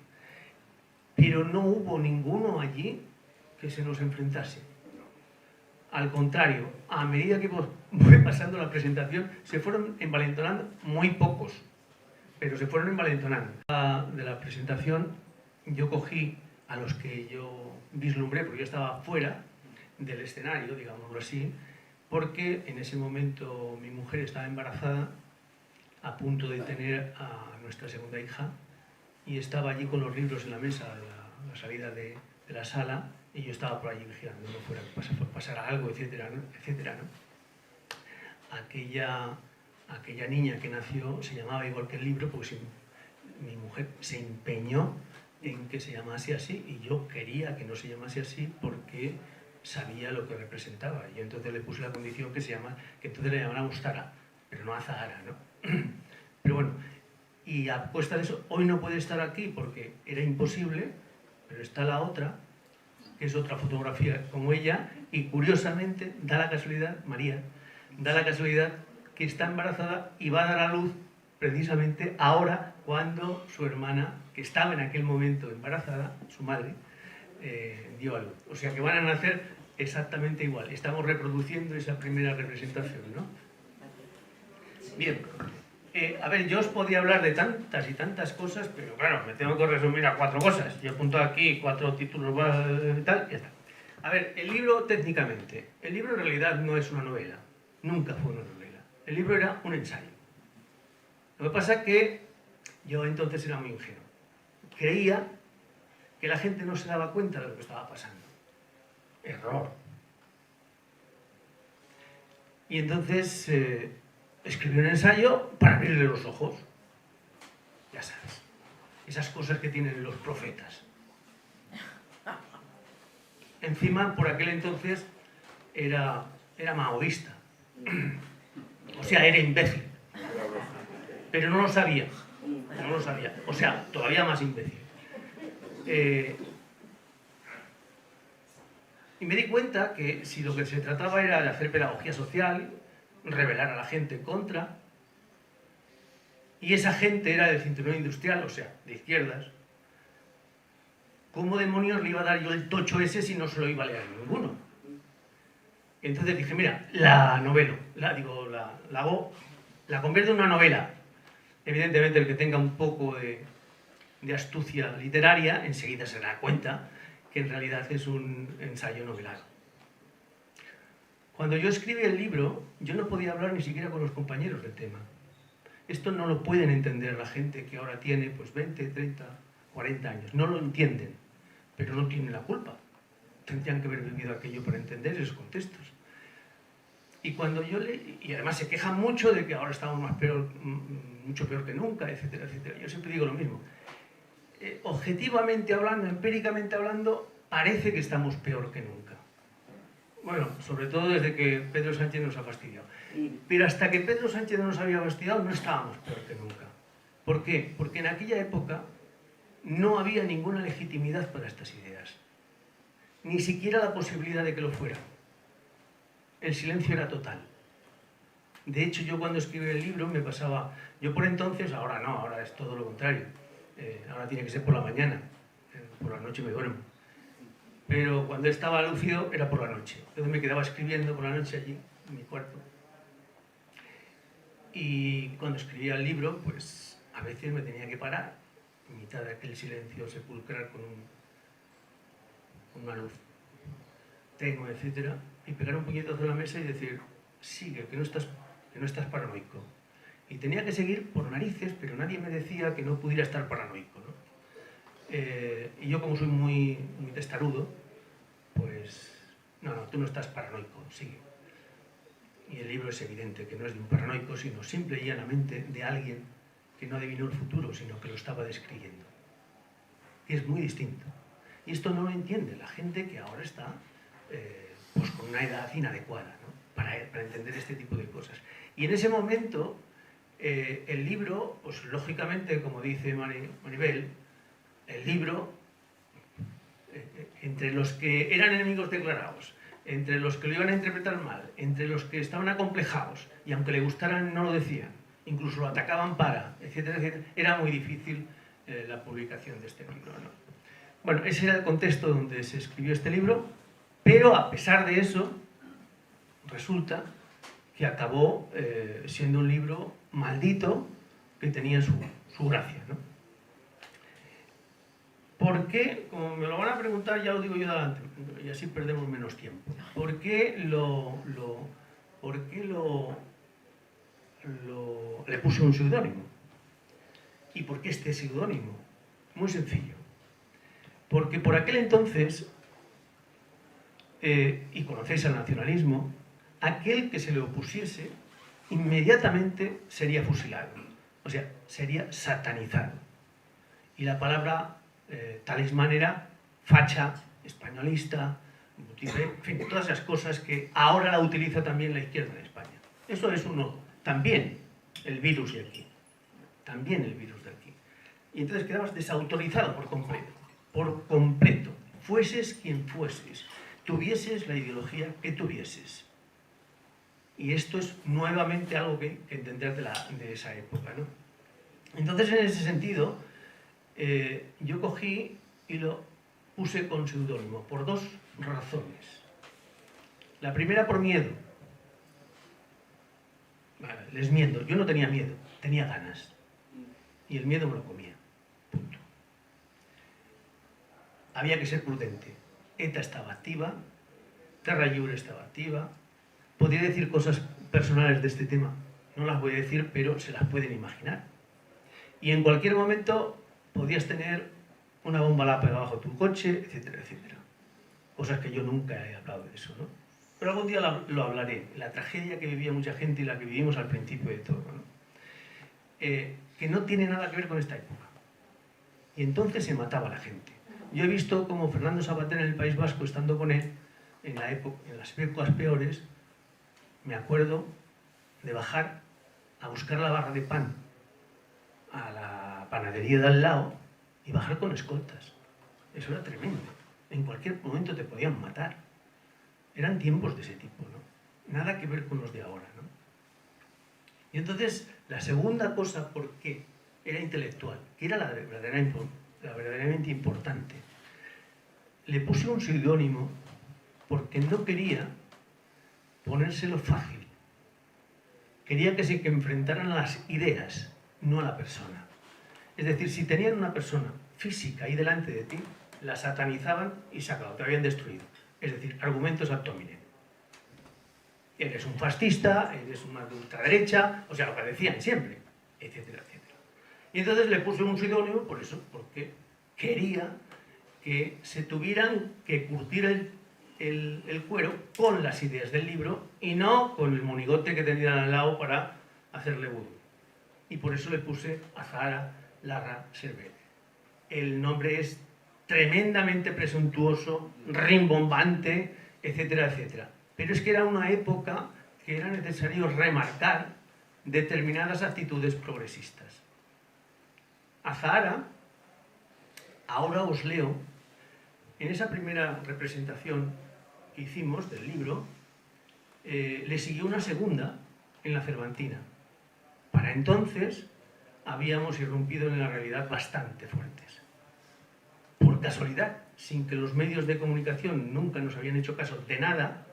Pero no hubo ninguno allí que se nos enfrentase. Al contrario, a medida que fue pasando la presentación, se fueron envalentonando muy pocos, pero se fueron envalentonando. De la presentación, yo cogí a los que yo vislumbré, porque yo estaba fuera del escenario, digámoslo así, porque en ese momento mi mujer estaba embarazada, a punto de tener a nuestra segunda hija, y estaba allí con los libros en la mesa a la salida de la sala, y yo estaba por allí vigilando, no fuera que pasara algo, etcétera, ¿no? Etcétera, ¿no? Aquella niña que nació se llamaba igual que el libro, porque mi mujer se empeñó en que se llamase así, y yo quería que no se llamase así porque sabía lo que representaba. Y entonces le puse la condición que entonces le llamáramos Zara, pero no a Zahara, ¿no? Pero bueno, y a costa de eso, hoy no puede estar aquí porque era imposible, pero está la otra, que es otra fotografía como ella, y curiosamente da la casualidad, María, da la casualidad que está embarazada y va a dar a luz precisamente ahora, cuando su hermana, que estaba en aquel momento embarazada, su madre, dio a luz. O sea que van a nacer exactamente igual. Estamos reproduciendo esa primera representación, ¿no? Bien. A ver, yo os podía hablar de tantas y tantas cosas, pero claro, me tengo que resumir a 4 cosas. Yo he apuntado aquí 4 títulos y tal, y ya está. A ver, el libro técnicamente. El libro en realidad no es una novela. Nunca fue una novela. El libro era un ensayo. Lo que pasa es que yo entonces era muy ingenuo. Creía que la gente no se daba cuenta de lo que estaba pasando. Error. Y entonces escribí un ensayo para abrirle los ojos. Ya sabes, esas cosas que tienen los profetas. Encima, por aquel entonces, era maoísta. O sea, era imbécil. Pero no lo sabía. No lo sabía. O sea, todavía más imbécil. Y me di cuenta que si lo que se trataba era de hacer pedagogía social, rebelar a la gente contra, y esa gente era del cinturón industrial, o sea, de izquierdas, ¿cómo demonios le iba a dar yo el tocho ese si no se lo iba a leer a ninguno? Entonces dije, mira, la convierto en una novela. Evidentemente el que tenga un poco de astucia literaria enseguida se da cuenta que en realidad es un ensayo novelado. Cuando yo escribí el libro, yo no podía hablar ni siquiera con los compañeros del tema. Esto no lo pueden entender la gente que ahora tiene pues 20, 30, 40 años. No lo entienden, pero no tienen la culpa. Tendrían que haber vivido aquello para entender esos contextos. Y cuando y además se quejan mucho de que ahora estamos mucho peor que nunca, etcétera, etcétera. Yo siempre digo lo mismo. Objetivamente hablando, empíricamente hablando, parece que estamos peor que nunca. Bueno, sobre todo desde que Pedro Sánchez nos ha fastidiado. Pero hasta que Pedro Sánchez nos había fastidiado no estábamos peor que nunca. ¿Por qué? Porque en aquella época no había ninguna legitimidad para estas ideas. Ni siquiera la posibilidad de que lo fuera. El silencio era total. De hecho, yo cuando escribí el libro me pasaba... Yo por entonces, ahora no, ahora es todo lo contrario. Ahora tiene que ser por la mañana. Por la noche me duermo. Pero cuando estaba lúcido era por la noche. Entonces me quedaba escribiendo por la noche allí, en mi cuarto. Y cuando escribía el libro, pues a veces me tenía que parar en mitad de aquel silencio sepulcral con una luz tenue, etcétera, y pegar un puñetazo en la mesa y decir, sigue, que no estás paranoico. Y tenía que seguir por narices, pero nadie me decía que no pudiera estar paranoico, ¿no? Y yo, como soy muy testarudo, pues no, tú no estás paranoico, sigue. Y el libro es evidente que no es de un paranoico, sino simple y llanamente de alguien que no adivinó el futuro, sino que lo estaba describiendo. Y es muy distinto. Y esto no lo entiende la gente que ahora está pues con una edad inadecuada, ¿no? para entender este tipo de cosas. Y en ese momento, el libro, pues lógicamente, como dice Maribel, el libro, entre los que eran enemigos declarados, entre los que lo iban a interpretar mal, entre los que estaban acomplejados, y aunque le gustaran no lo decían, incluso lo atacaban etcétera, etcétera, era muy difícil la publicación de este libro, ¿no? Bueno, ese era el contexto donde se escribió este libro, pero a pesar de eso, resulta que acabó siendo un libro maldito que tenía su gracia, ¿no? ¿Por qué? Como me lo van a preguntar, ya lo digo yo adelante, y así perdemos menos tiempo. ¿Por qué le puse un seudónimo? ¿Y por qué este seudónimo? Muy sencillo. Porque por aquel entonces, y conocéis el nacionalismo, aquel que se le opusiese inmediatamente sería fusilado. O sea, sería satanizado. Y la palabra talismán era facha, españolista, en fin, todas esas cosas que ahora la utiliza también la izquierda en España. Eso es también el virus de aquí. También el virus de aquí. Y entonces quedabas desautorizado por completo. Por completo. Fueses quien fueses. Tuvieses la ideología que tuvieses. Y esto es nuevamente algo que entender de esa época, ¿no? Entonces, en ese sentido, yo cogí y lo puse con seudónimo por dos razones. La primera, por miedo. Vale, les miento, yo no tenía miedo, tenía ganas. Y el miedo me lo comía. Punto. Había que ser prudente. ETA estaba activa, Terra Lliure estaba activa. Podría decir cosas personales de este tema. No las voy a decir, pero se las pueden imaginar. Y en cualquier momento podías tener una bomba lápiz bajo tu coche, etcétera, etcétera. Cosas que yo nunca he hablado de eso, ¿no? Pero algún día lo hablaré. La tragedia que vivía mucha gente y la que vivimos al principio de todo, ¿no? Que no tiene nada que ver con esta época. Y entonces se mataba a la gente. Yo he visto como Fernando Savater en el País Vasco, estando con él, en las épocas peores, me acuerdo de bajar a buscar la barra de pan a la panadería de al lado y bajar con escoltas. Eso era tremendo. En cualquier momento te podían matar. Eran tiempos de ese tipo, ¿no? Nada que ver con los de ahora, ¿no? Y entonces, la segunda cosa, ¿por qué? Era intelectual, que era la verdaderamente importante. Le puse un seudónimo porque no quería ponérselo fácil. Quería que se enfrentaran a las ideas, no a la persona. Es decir, si tenían una persona física ahí delante de ti, la satanizaban y se acabó, te habían destruido. Es decir, argumentos ad hominem. Eres un fascista, eres una de ultraderecha, o sea, lo que decían siempre. etcétera, etcétera. Y entonces le puse un pseudónimo por eso, porque quería que se tuvieran que curtir el cuero con las ideas del libro y no con el monigote que tenían al lado para hacerle vudú. Y por eso le puse Azahara Larra Servet. El nombre es tremendamente presuntuoso, rimbombante, etcétera, etcétera. Pero es que era una época que era necesario remarcar determinadas actitudes progresistas. Azahara, ahora os leo, en esa primera representación que hicimos del libro, le siguió una segunda en la Cervantina. Para entonces habíamos irrumpido en la realidad bastante fuertes. Por casualidad, sin que los medios de comunicación nunca nos habían hecho caso de nada,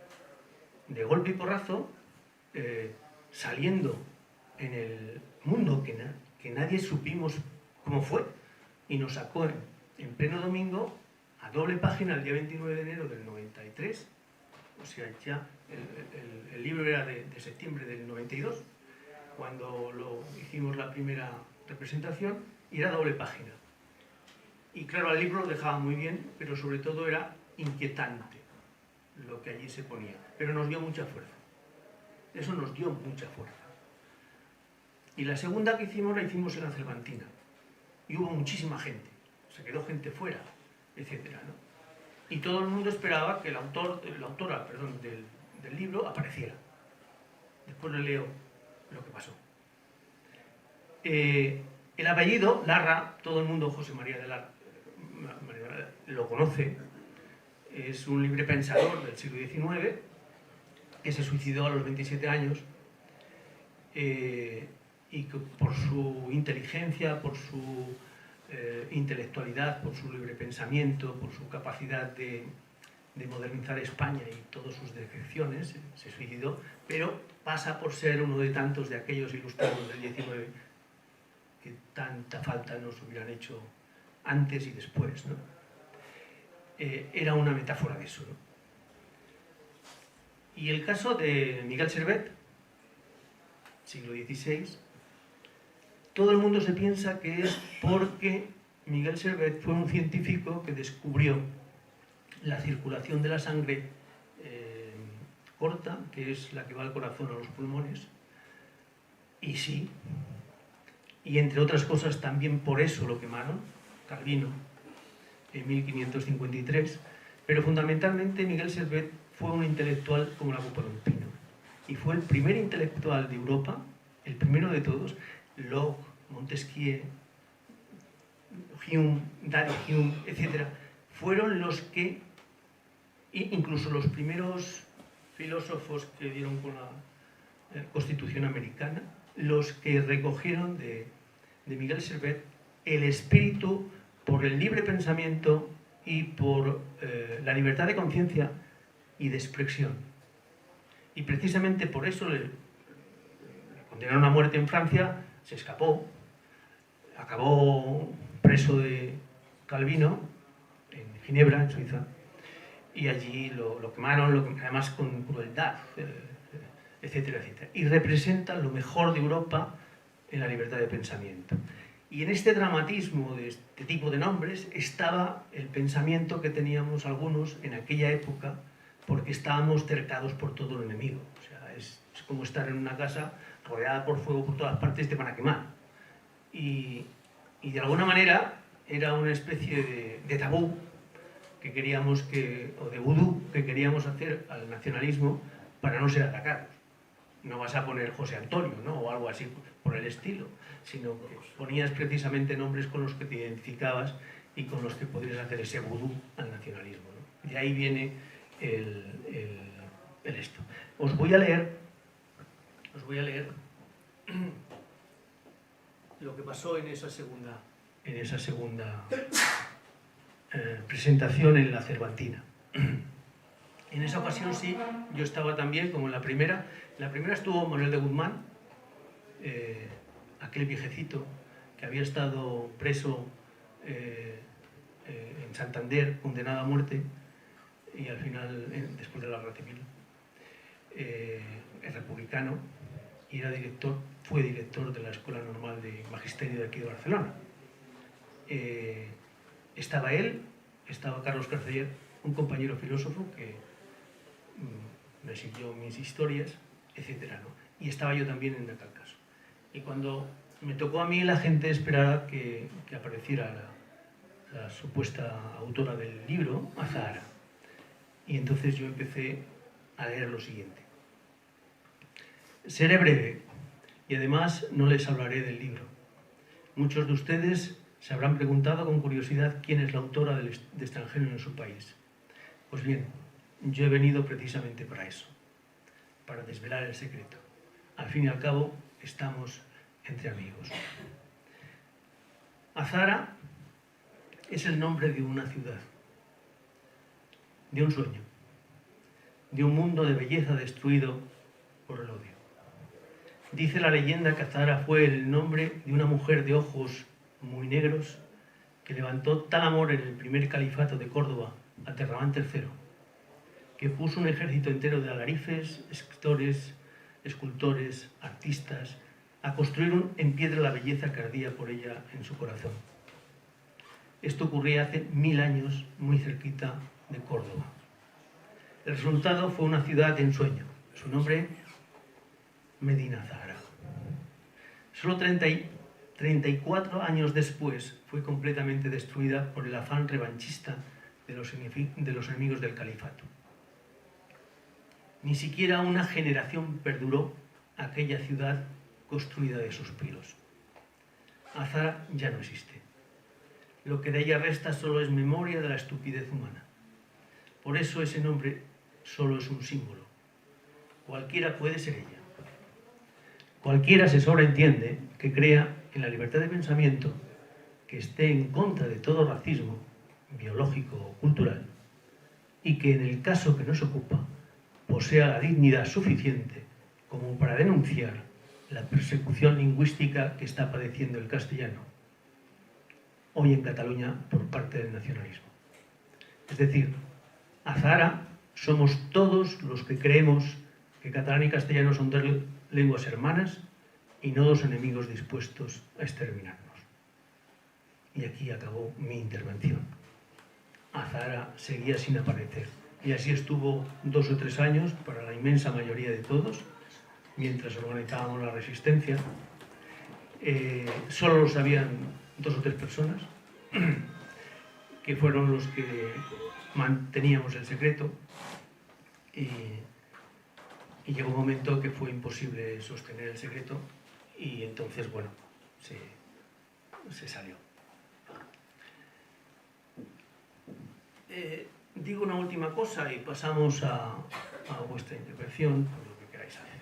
de golpe y porrazo, saliendo en el mundo que nadie supimos cómo fue, y nos sacó en pleno domingo a doble página el día 29 de enero del 93, o sea, ya el libro era de septiembre del 92, cuando hicimos la primera representación, y era doble página. Y claro, el libro lo dejaba muy bien, pero sobre todo era inquietante lo que allí se ponía. Pero nos dio mucha fuerza. Eso nos dio mucha fuerza. Y la segunda que hicimos, la hicimos en la Cervantina. Y hubo muchísima gente. Se quedó gente fuera, etcétera, ¿no? Y todo el mundo esperaba que la autora del libro apareciera. Después le leo lo que pasó. El apellido, Larra, todo el mundo, José María de Larra, lo conoce. Es un libre pensador del siglo XIX que se suicidó a los 27 años y que por su inteligencia, por su intelectualidad, por su libre pensamiento, por su capacidad de modernizar España y todas sus defecciones, se suicidó, pero pasa por ser uno de tantos de aquellos ilustrados del XIX que tanta falta nos hubieran hecho antes y después, ¿no? Era una metáfora de eso, ¿no? Y el caso de Miguel Servet, siglo XVI, todo el mundo se piensa que es porque Miguel Servet fue un científico que descubrió la circulación de la sangre corta, que es la que va al corazón, a los pulmones, y sí, y entre otras cosas también por eso lo quemaron, Calvino, en 1553, pero fundamentalmente Miguel Servet fue un intelectual como la copa de un pino, y fue el primer intelectual de Europa, el primero de todos. Locke, Montesquieu, Hume, David Hume, etc., fueron los que, incluso los primeros filósofos que dieron con la Constitución americana, los que recogieron de Miguel Servet el espíritu por el libre pensamiento y por la libertad de conciencia y de expresión. Y precisamente por eso le condenaron a muerte en Francia, se escapó, acabó preso de Calvino en Ginebra, en Suiza, y allí lo quemaron, además con crueldad, etcétera, etcétera. Y representa lo mejor de Europa en la libertad de pensamiento. Y en este dramatismo de este tipo de nombres estaba el pensamiento que teníamos algunos en aquella época, porque estábamos cercados por todo el enemigo. O sea, es como estar en una casa rodeada por fuego por todas partes, te van a quemar. Y de alguna manera era una especie de tabú que queríamos o de vudú que queríamos hacer al nacionalismo para no ser atacados. No vas a poner José Antonio, ¿no?, o algo así por el estilo, sino que ponías precisamente nombres con los que te identificabas y con los que podrías hacer ese vudú al nacionalismo, ¿no? De ahí viene el esto. Os voy a leer lo que pasó en esa segunda presentación en la Cervantina. En esa ocasión sí, yo estaba también, como en la primera. En la primera estuvo Manuel de Guzmán, aquel viejecito que había estado preso en Santander, condenado a muerte, y al final, después de la guerra civil, es republicano y era director. fue director de la Escuela Normal de Magisterio de aquí de Barcelona. Estaba él, estaba Carlos Carceller, un compañero filósofo que me siguió mis historias, etc., ¿no? Y estaba yo también en aquel caso. Y cuando me tocó a mí, la gente esperaba que apareciera la supuesta autora del libro, Azahara. Y entonces yo empecé a leer lo siguiente. Seré breve y además no les hablaré del libro. Muchos de ustedes se habrán preguntado con curiosidad quién es la autora de Extranjero en su país. Pues bien, yo he venido precisamente para eso, para desvelar el secreto. Al fin y al cabo, estamos entre amigos. Azahara es el nombre de una ciudad, de un sueño, de un mundo de belleza destruido por el odio. Dice la leyenda que Azahara fue el nombre de una mujer de ojos muy negros que levantó tal amor en el primer califato de Córdoba, Aterramán III, que puso un ejército entero de alarifes, escritores, escultores, artistas, a construir en piedra la belleza que ardía por ella en su corazón. Esto ocurría hace 1000 años, muy cerquita de Córdoba. El resultado fue una ciudad de ensueño. Su nombre, Medina Azahara. Solo 34 años después fue completamente destruida por el afán revanchista de los enemigos del califato. Ni siquiera una generación perduró aquella ciudad construida de suspiros. Azahara ya no existe. Lo que de ella resta solo es memoria de la estupidez humana. Por eso ese nombre solo es un símbolo. Cualquiera puede ser ella. Cualquiera se sobreentiende que crea en la libertad de pensamiento, que esté en contra de todo racismo, biológico o cultural, y que en el caso que nos ocupa posea la dignidad suficiente como para denunciar la persecución lingüística que está padeciendo el castellano, hoy en Cataluña por parte del nacionalismo. Es decir, Azahara somos todos los que creemos que catalán y castellano son dos lenguas hermanas y no dos enemigos dispuestos a exterminarnos. Y aquí acabó mi intervención. Azahara seguía sin aparecer. Y así estuvo 2 o 3 años para la inmensa mayoría de todos, mientras organizábamos la resistencia. Solo lo sabían 2 o 3 personas, que fueron los que manteníamos el secreto. Y llegó un momento que fue imposible sostener el secreto y entonces, bueno, se salió. Digo una última cosa y pasamos a vuestra intervención, por lo que queráis hacer.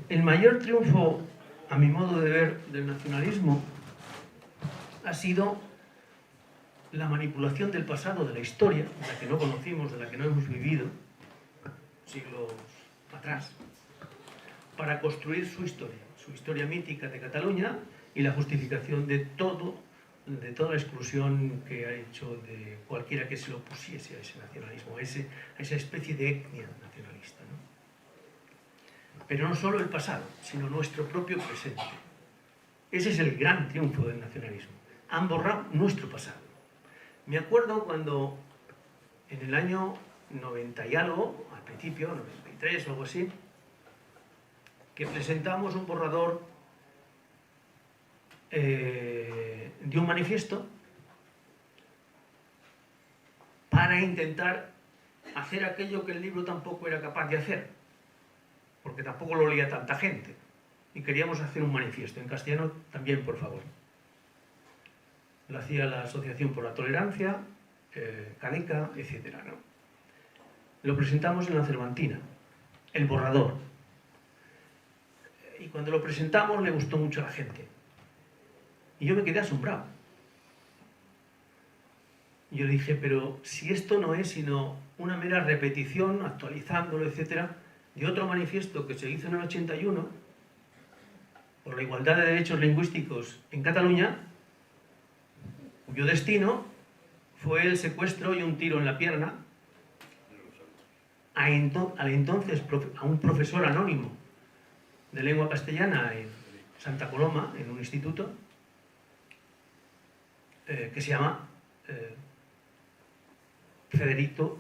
El mayor triunfo, a mi modo de ver, del nacionalismo ha sido la manipulación del pasado, de la historia, de la que no conocimos, de la que no hemos vivido siglos atrás, para construir su historia mítica de Cataluña y la justificación de toda la exclusión que ha hecho de cualquiera que se lo opusiese a ese nacionalismo, a esa especie de etnia nacionalista, ¿no? Pero no solo el pasado, sino nuestro propio presente. Ese es el gran triunfo del nacionalismo. Han borrado nuestro pasado. Me acuerdo cuando en el año 90 y algo, al principio, 93 o algo así, que presentamos un borrador de un manifiesto para intentar hacer aquello que el libro tampoco era capaz de hacer, porque tampoco lo leía tanta gente, y queríamos hacer un manifiesto, en castellano también, por favor. Lo hacía la Asociación por la Tolerancia, CADECA, etc., ¿no? Lo presentamos en la Cervantina, el borrador. Y cuando lo presentamos le gustó mucho a la gente. Y yo me quedé asombrado. Yo le dije, pero si esto no es sino una mera repetición, actualizándolo, etc., de otro manifiesto que se hizo en el 81 por la igualdad de derechos lingüísticos en Cataluña, cuyo destino fue el secuestro y un tiro en la pierna a un profesor anónimo de lengua castellana en Santa Coloma, en un instituto, que se llama Federico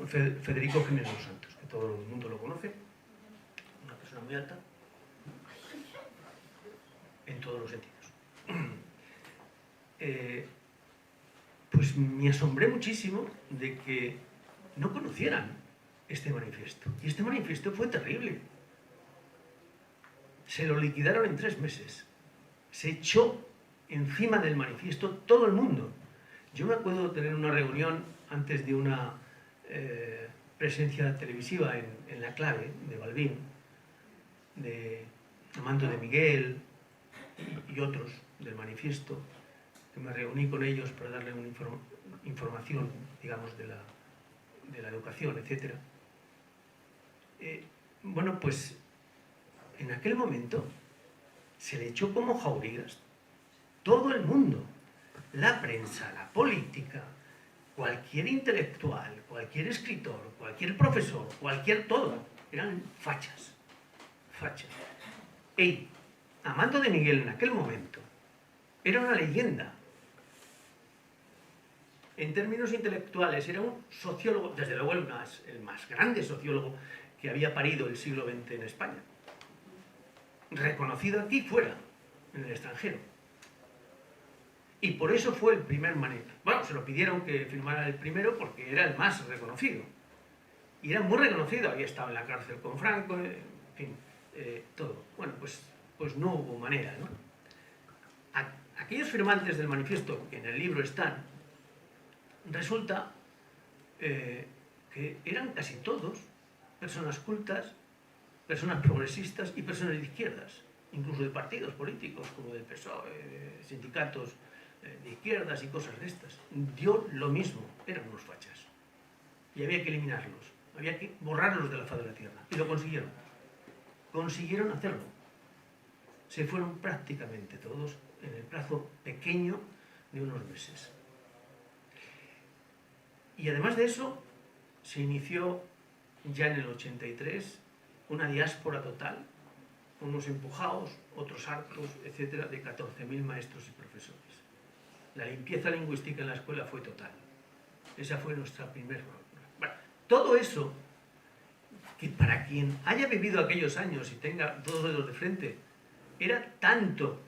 Jiménez Los Santos, que todo el mundo lo conoce, una persona muy alta, en todos los sentidos. Pues me asombré muchísimo de que no conocieran este manifiesto. Y este manifiesto fue terrible. Se lo liquidaron en 3 meses. Se echó encima del manifiesto todo el mundo. Yo me acuerdo de tener una reunión antes de una presencia televisiva en La Clave, de Balbín, de Amando de Miguel y otros del manifiesto, que me reuní con ellos para darle una información, digamos, de la educación, etc. Bueno, pues en aquel momento se le echó como jaurías todo el mundo, la prensa, la política, cualquier intelectual, cualquier escritor, cualquier profesor, cualquier todo, eran fachas, fachas. Y Amando de Miguel en aquel momento era una leyenda. En términos intelectuales, era un sociólogo, desde luego el más grande sociólogo que había parido el siglo XX en España. Reconocido aquí fuera, en el extranjero. Y por eso fue el primer manifiesto. Bueno, se lo pidieron que firmara el primero porque era el más reconocido. Y era muy reconocido, había estado en la cárcel con Franco, en fin, todo. Bueno, pues no hubo manera, ¿no? Aquellos firmantes del manifiesto, que en el libro están, resulta que eran casi todos personas cultas, personas progresistas y personas de izquierdas, incluso de partidos políticos como del PSOE, sindicatos de izquierdas y cosas de estas. Dio lo mismo, eran unos fachas. Y había que eliminarlos, había que borrarlos de la faz de la tierra. Y lo consiguieron. Consiguieron hacerlo. Se fueron prácticamente todos en el plazo pequeño de unos meses. Y además de eso, se inició ya en el 83 una diáspora total, unos empujados, otros hartos, etcétera, de 14.000 maestros y profesores. La limpieza lingüística en la escuela fue total. Esa fue nuestra primera. Bueno, todo eso, que para quien haya vivido aquellos años y tenga 2 dedos de frente, era tanto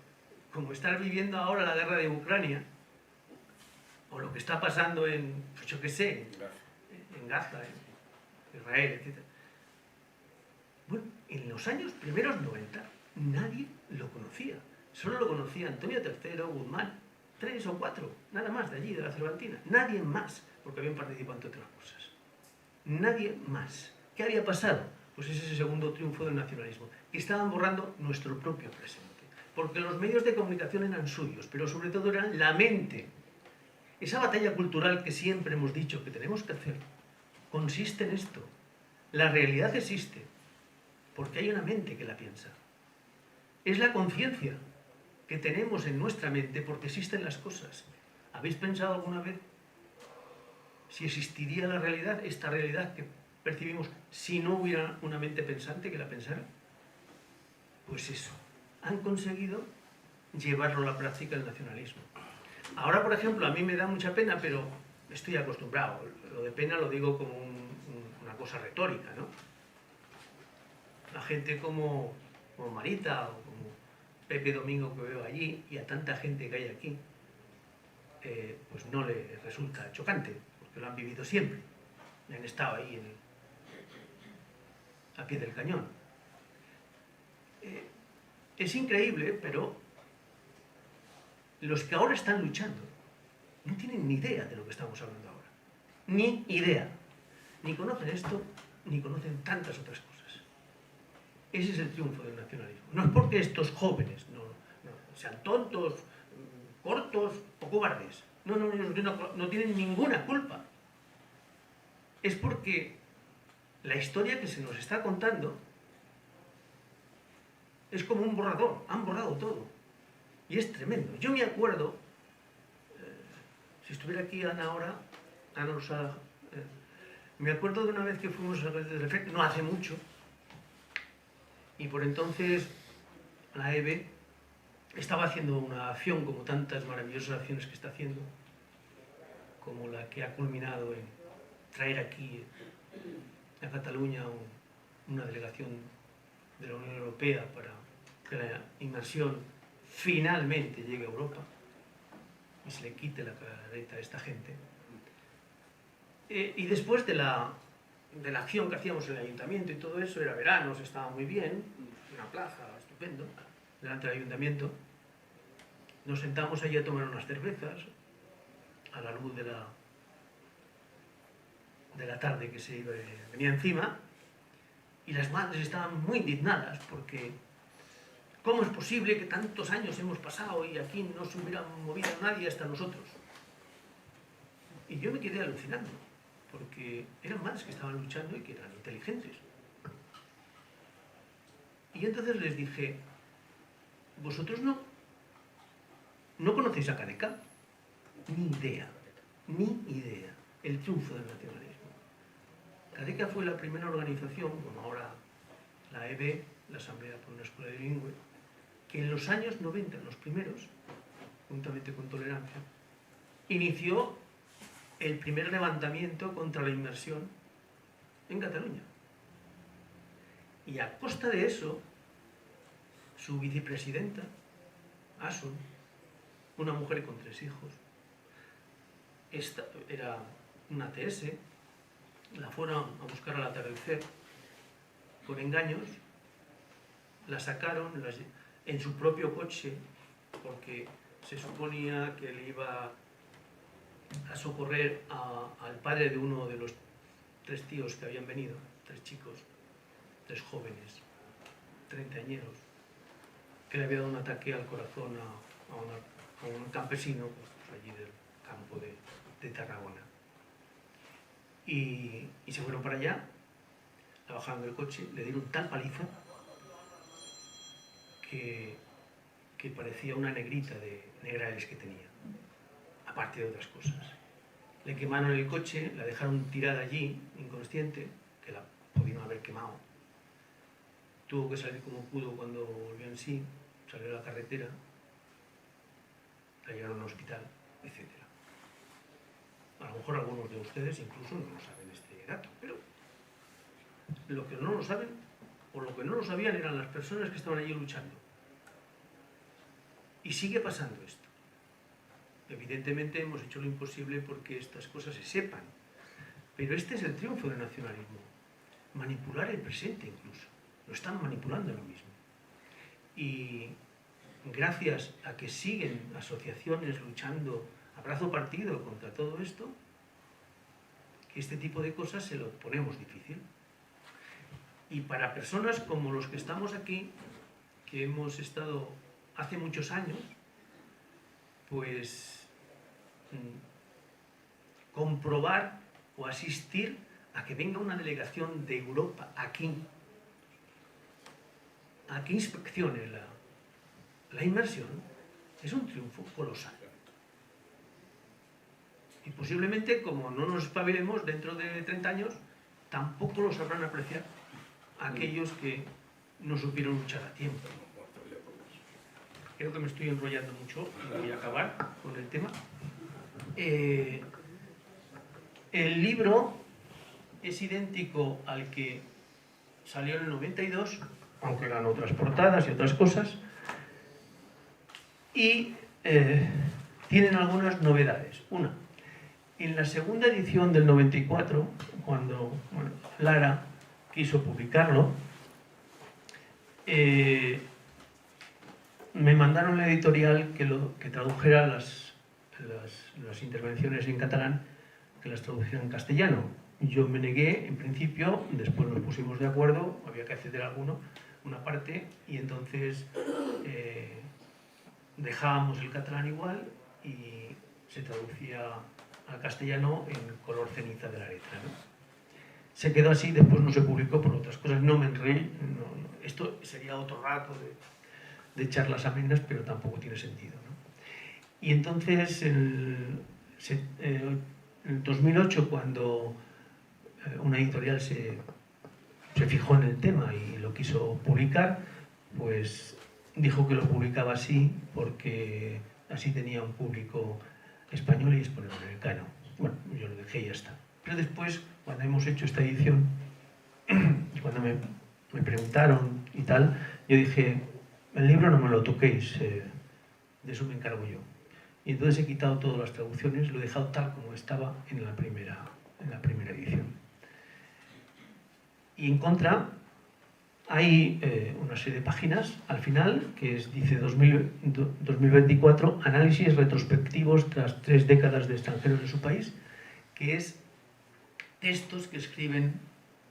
como estar viviendo ahora la guerra de Ucrania, o lo que está pasando en, pues yo qué sé, en Gaza, en Israel, etc. Bueno, en los años primeros 90 nadie lo conocía. Solo lo conocía Antonio III, Guzmán, 3 o 4, nada más de allí, de la Cervantina. Nadie más, porque habían participado en otras cosas. Nadie más. ¿Qué había pasado? Pues es ese segundo triunfo del nacionalismo, que estaban borrando nuestro propio presente. Porque los medios de comunicación eran suyos, pero sobre todo eran la mente. Esa batalla cultural que siempre hemos dicho que tenemos que hacer, consiste en esto. La realidad existe, porque hay una mente que la piensa. Es la conciencia que tenemos en nuestra mente porque existen las cosas. ¿Habéis pensado alguna vez si existiría la realidad, esta realidad que percibimos, si no hubiera una mente pensante que la pensara? Pues eso, han conseguido llevarlo a la práctica el nacionalismo. Ahora, por ejemplo, a mí me da mucha pena, pero estoy acostumbrado. Lo de pena lo digo como una cosa retórica, ¿no? La gente como Marita o como Pepe Domingo que veo allí y a tanta gente que hay aquí, pues no le resulta chocante, porque lo han vivido siempre. Y han estado ahí a pie del cañón. Es increíble, pero los que ahora están luchando no tienen ni idea de lo que estamos hablando ahora. Ni idea. Ni conocen esto, ni conocen tantas otras cosas. Ese es el triunfo del nacionalismo. No es porque estos jóvenes no sean tontos, cortos o cobardes. No tienen ninguna culpa. Es porque la historia que se nos está contando es como un borrador. Han borrado todo. Y es tremendo. Yo me acuerdo, si estuviera aquí Ana ahora, Ana Rosada, Me acuerdo de una vez que fuimos a la del FEC, no hace mucho, y por entonces la EBE estaba haciendo una acción, como tantas maravillosas acciones que está haciendo, como la que ha culminado en traer aquí a Cataluña una delegación de la Unión Europea para que la inmersión finalmente llegue a Europa y se le quite la careta a esta gente. Y después de la acción que hacíamos en el ayuntamiento y todo eso, era verano, se estaba muy bien, una plaza estupendo, delante del ayuntamiento, nos sentamos allí a tomar unas cervezas, a la luz de la tarde que venía encima, y las madres estaban muy indignadas porque ¿cómo es posible que tantos años hemos pasado y aquí no se hubiera movido nadie hasta nosotros? Y yo me quedé alucinando, porque eran madres que estaban luchando y que eran inteligentes. Y entonces les dije, vosotros no conocéis a Cadeca, ni idea, el triunfo del nacionalismo. Cadeca fue la primera organización, como ahora la EB, la Asamblea por una Escuela Bilingüe, que en los años 90, los primeros, juntamente con Tolerancia, inició el primer levantamiento contra la inmersión en Cataluña. Y a costa de eso, su vicepresidenta, Asun, una mujer con 3 hijos, esta era una ATS, la fueron a buscar al atardecer por engaños, la sacaron en su propio coche porque se suponía que le iba a socorrer al padre de uno de los 3 tíos que habían venido, 3 chicos, 3 jóvenes, treintañeros, que le había dado un ataque al corazón a un campesino pues, allí del campo de Tarragona. Y se fueron para allá, la bajaron del coche, le dieron tal paliza que parecía una negrita de negrales que tenía, aparte de otras cosas. Le quemaron el coche, la dejaron tirada allí, inconsciente, que la podían haber quemado. Tuvo que salir como pudo cuando volvió en sí, salió a la carretera, la llevaron al hospital, etc. A lo mejor algunos de ustedes incluso no saben este dato, pero lo que no lo saben, o lo que no lo sabían, eran las personas que estaban allí luchando. Y sigue pasando esto. Evidentemente hemos hecho lo imposible porque estas cosas se sepan, pero este es el triunfo del nacionalismo. Manipular el presente incluso. Lo están manipulando lo mismo. Y gracias a que siguen asociaciones luchando a brazo partido contra todo esto, que este tipo de cosas se lo ponemos difícil. Y para personas como los que estamos aquí, que hemos estado hace muchos años, pues comprobar o asistir a que venga una delegación de Europa aquí, a que inspeccione la inmersión, es un triunfo colosal. Y posiblemente, como no nos espabilemos dentro de 30 años, tampoco lo sabrán apreciar aquellos que no supieron luchar a tiempo. Creo que me estoy enrollando mucho y voy a acabar con el tema. El libro es idéntico al que salió en el 92, aunque eran otras portadas y otras cosas, y tienen algunas novedades. Una, en la segunda edición del 94, cuando Lara quiso publicarlo, me mandaron la editorial que tradujera las intervenciones en catalán, que las tradujera en castellano. Yo me negué, en principio, después nos pusimos de acuerdo, había que acceder a una parte, y entonces dejábamos el catalán igual y se traducía al castellano en color ceniza de la letra, ¿no? Se quedó así, después no se publicó por otras cosas, no me enreí, esto sería otro rato de charlas amenas, pero tampoco tiene sentido, ¿no? Y entonces, en el 2008, cuando una editorial se fijó en el tema y lo quiso publicar, pues dijo que lo publicaba así porque así tenía un público español y hispanoamericano. Bueno, yo lo dejé y ya está. Pero después, cuando hemos hecho esta edición, y cuando me preguntaron y tal, yo dije, el libro no me lo toquéis, de eso me encargo yo. Y entonces he quitado todas las traducciones, lo he dejado tal como estaba en la primera edición. Y en contra hay una serie de páginas al final que dice 2024, análisis retrospectivos tras 3 décadas de extranjeros en su país, que es textos que escriben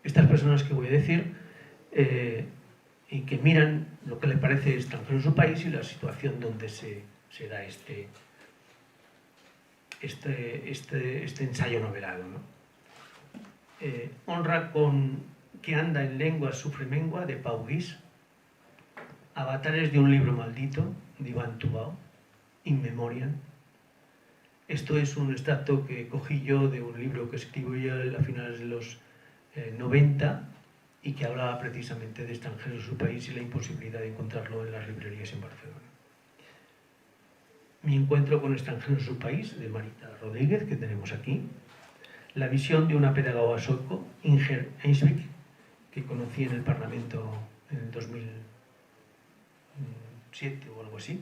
estas personas que voy a decir y que miran lo que le parece extranjero en su país y la situación donde se da este ensayo novelado, ¿no? Honra con que anda en lengua sufre mengua, de Pau Guix. Avatares de un libro maldito, de Iván Tubau. In Memoriam. Esto es un extracto que cogí yo de un libro que escribo yo a finales de los 90 y que hablaba precisamente de extranjeros en su país y la imposibilidad de encontrarlo en las librerías en Barcelona. Mi encuentro con extranjeros en su país, de Marita Rodríguez, que tenemos aquí. La visión de una pedagoga sueco, Inger Eisvik, que conocí en el Parlamento en el 2007 o algo así.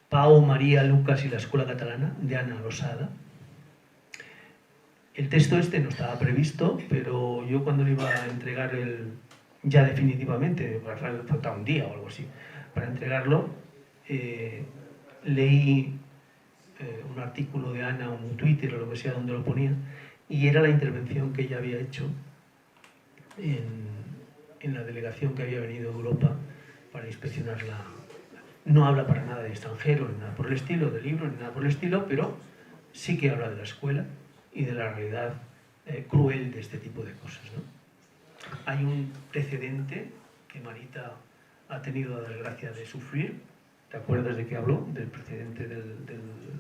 Pau, María, Lucas y la Escuela Catalana, de Ana Losada. El texto este no estaba previsto, pero yo cuando le iba a entregar ya definitivamente, faltaba un día o algo así, para entregarlo, leí un artículo de Ana, un Twitter o lo que sea, donde lo ponía, y era la intervención que ella había hecho en la delegación que había venido de Europa para inspeccionar No habla para nada de extranjero, ni nada por el estilo, de libro, ni nada por el estilo, pero sí que habla de la escuela y de la realidad cruel de este tipo de cosas, ¿no? Hay un precedente que Marita ha tenido la desgracia de sufrir. ¿Te acuerdas de qué habló? Del precedente de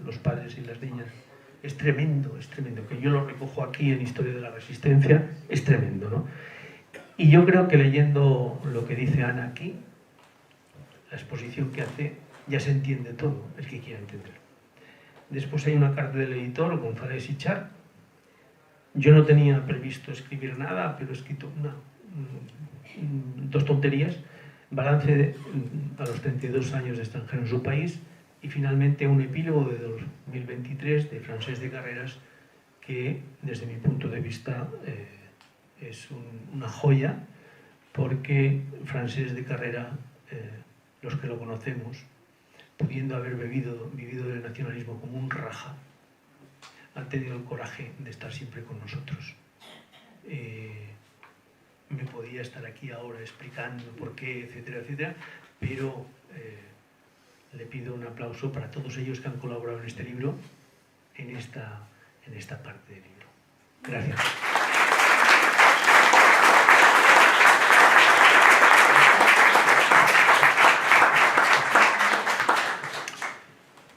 los padres y las niñas. Es tremendo, que yo lo recojo aquí en Historia de la Resistencia, es tremendo, ¿no? Y yo creo que leyendo lo que dice Ana aquí, la exposición que hace, ya se entiende todo, el que quiera entender. Después hay una carta del editor, González Sichar. Yo no tenía previsto escribir nada, pero he escrito 2 tonterías. Balance a los 32 años de extranjero en su país y finalmente un epílogo de 2023 de Francesc de Carreras que desde mi punto de vista es una joya porque Francesc de Carrera, los que lo conocemos, pudiendo haber vivido el nacionalismo como un raja, han tenido el coraje de estar siempre con nosotros. Me podía estar aquí ahora explicando por qué, etcétera, etcétera, pero le pido un aplauso para todos ellos que han colaborado en este libro, en esta parte del libro. Gracias.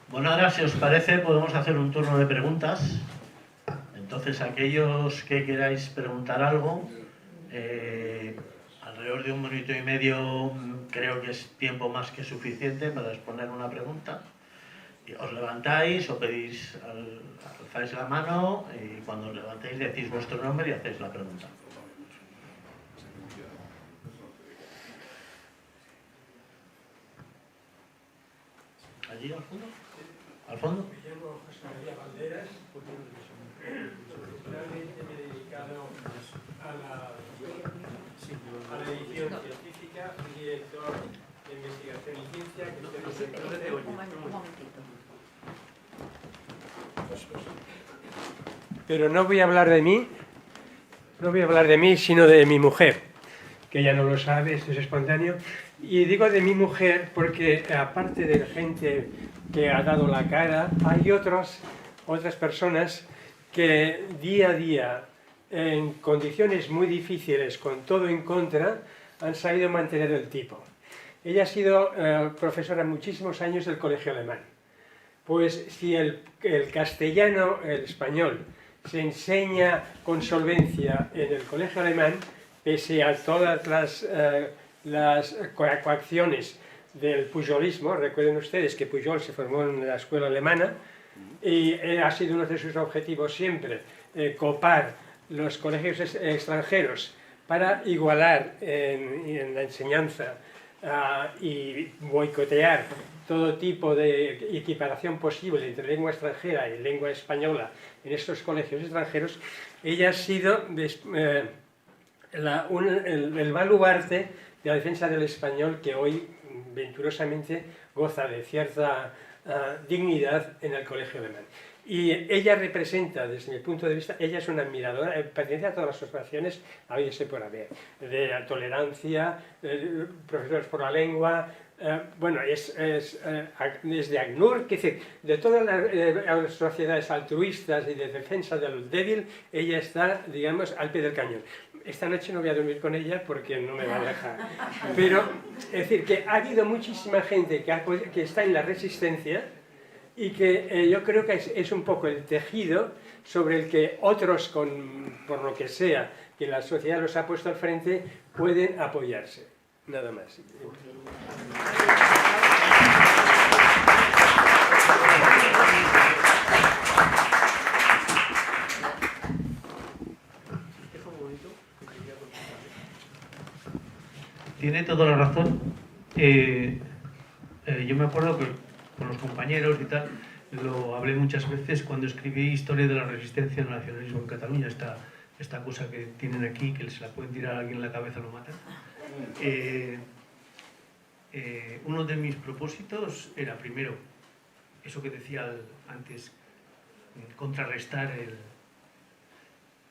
Bueno, ahora, si os parece, podemos hacer un turno de preguntas. Entonces, aquellos que queráis preguntar algo, alrededor de 1 minuto y medio creo que es tiempo más que suficiente para exponer una pregunta. Y os levantáis o pedís, alzáis la mano y cuando os levantéis decís vuestro nombre y hacéis la pregunta. ¿Allí al fondo? ¿Al fondo? Me llamo José María Valderas, profesionalmente me he dedicado a la edición científica, fui director de investigación y ciencia, que estoy director de Un momentito. Pero no voy a hablar de mí, sino de mi mujer, que ella no lo sabe, esto es espontáneo. Y digo de mi mujer porque aparte de la gente que ha dado la cara, hay otras personas que día a día, en condiciones muy difíciles, con todo en contra, han sabido mantener el tipo. Ella ha sido profesora muchísimos años del colegio alemán. Pues si el castellano, el español se enseña con solvencia en el colegio alemán, pese a todas las coacciones del pujolismo. Recuerden ustedes que Pujol se formó en la escuela alemana y ha sido uno de sus objetivos siempre copar los colegios extranjeros para igualar en la enseñanza y boicotear todo tipo de equiparación posible entre lengua extranjera y lengua española en estos colegios extranjeros. Ella ha sido el baluarte de la defensa del español, que hoy venturosamente goza de cierta dignidad en el colegio alemán. Y ella representa, desde mi punto de vista, ella es una admiradora, pertenece a todas las asociaciones habidas por haber, de la tolerancia, profesores por la lengua, bueno, es de ACNUR, que dice, de todas las sociedades altruistas y de defensa del débil, ella está, digamos, al pie del cañón. Esta noche no voy a dormir con ella porque no me va a dejar. Pero, es decir, que ha habido muchísima gente que está en la resistencia y que yo creo que es un poco el tejido sobre el que otros, por lo que sea, que la sociedad los ha puesto al frente, pueden apoyarse. Nada más. Tiene toda la razón. Yo me acuerdo que con los compañeros y tal, lo hablé muchas veces cuando escribí Historia de la Resistencia al Nacionalismo en Cataluña, esta cosa que tienen aquí, que se la pueden tirar a alguien en la cabeza, lo matan. Uno de mis propósitos era, primero, eso que decía antes, contrarrestar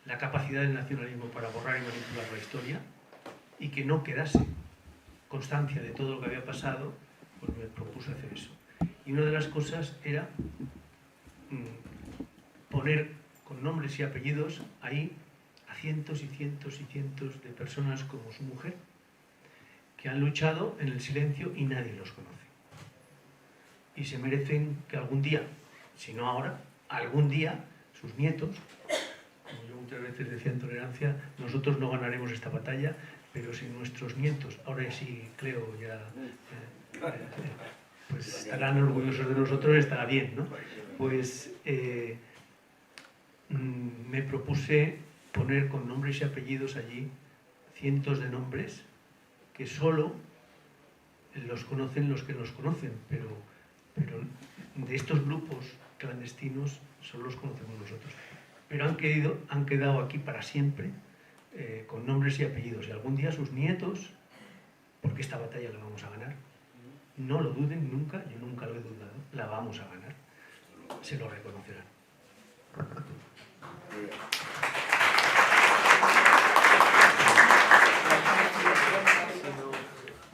la capacidad del nacionalismo para borrar y manipular la historia, y que no quedase constancia de todo lo que había pasado, pues me propuse hacer eso. Y una de las cosas era poner con nombres y apellidos ahí a cientos y cientos y cientos de personas como su mujer, que han luchado en el silencio y nadie los conoce. Y se merecen que algún día, si no ahora, algún día, sus nietos, como yo muchas veces decía en Tolerancia, nosotros no ganaremos esta batalla, pero si nuestros nietos, ahora sí Cleo ya, pues estarán orgullosos de nosotros, estará bien, ¿no? Pues me propuse poner con nombres y apellidos allí cientos de nombres que solo los conocen los que los conocen, pero de estos grupos clandestinos solo los conocemos nosotros. Pero han quedado aquí para siempre, con nombres y apellidos, y algún día sus nietos, porque esta batalla la vamos a ganar, no lo duden nunca, yo nunca lo he dudado, la vamos a ganar, se lo reconocerán.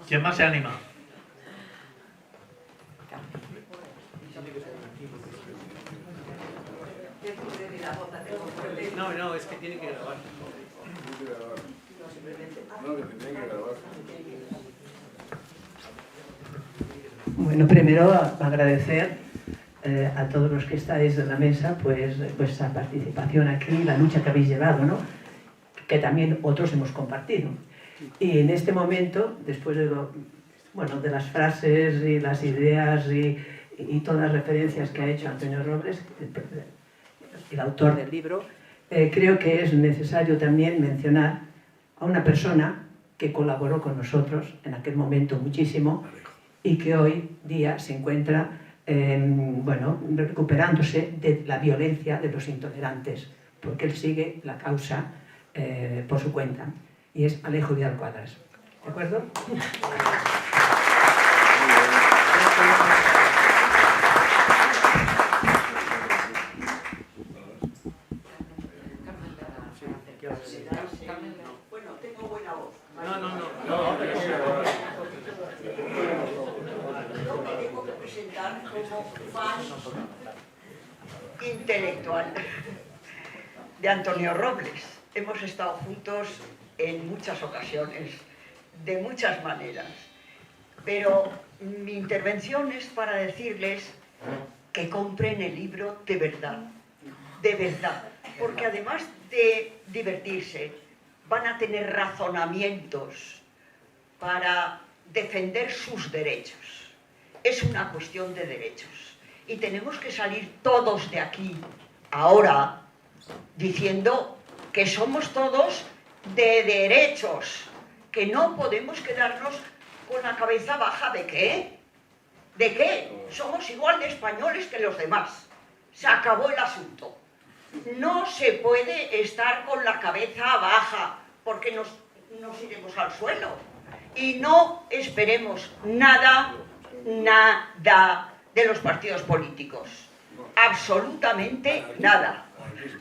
¿Quién más se anima? No, es que tiene que grabar. Bueno, primero agradecer a todos los que estáis en la mesa pues vuestra participación aquí, la lucha que habéis llevado, ¿no? Que también otros hemos compartido. Y en este momento, después de las frases y las ideas y todas las referencias que ha hecho Antonio Robles, el autor del libro, creo que es necesario también mencionar a una persona que colaboró con nosotros en aquel momento muchísimo y que hoy día se encuentra recuperándose de la violencia de los intolerantes, porque él sigue la causa por su cuenta, y es Alejo Vidal Quadras. ¿De acuerdo? Bueno, tengo buena voz. No, pero Yo me tengo que presentar como fan intelectual de Antonio Robles. Hemos estado juntos en muchas ocasiones, de muchas maneras. Pero mi intervención es para decirles que compren el libro de verdad, porque además de divertirse, van a tener razonamientos para defender sus derechos. Es una cuestión de derechos. Y tenemos que salir todos de aquí, ahora, diciendo que somos todos de derechos, que no podemos quedarnos con la cabeza baja. ¿De qué? ¿De qué? Somos igual de españoles que los demás. Se acabó el asunto. No se puede estar con la cabeza baja, porque nos iremos al suelo. Y no esperemos nada de los partidos políticos. Absolutamente nada.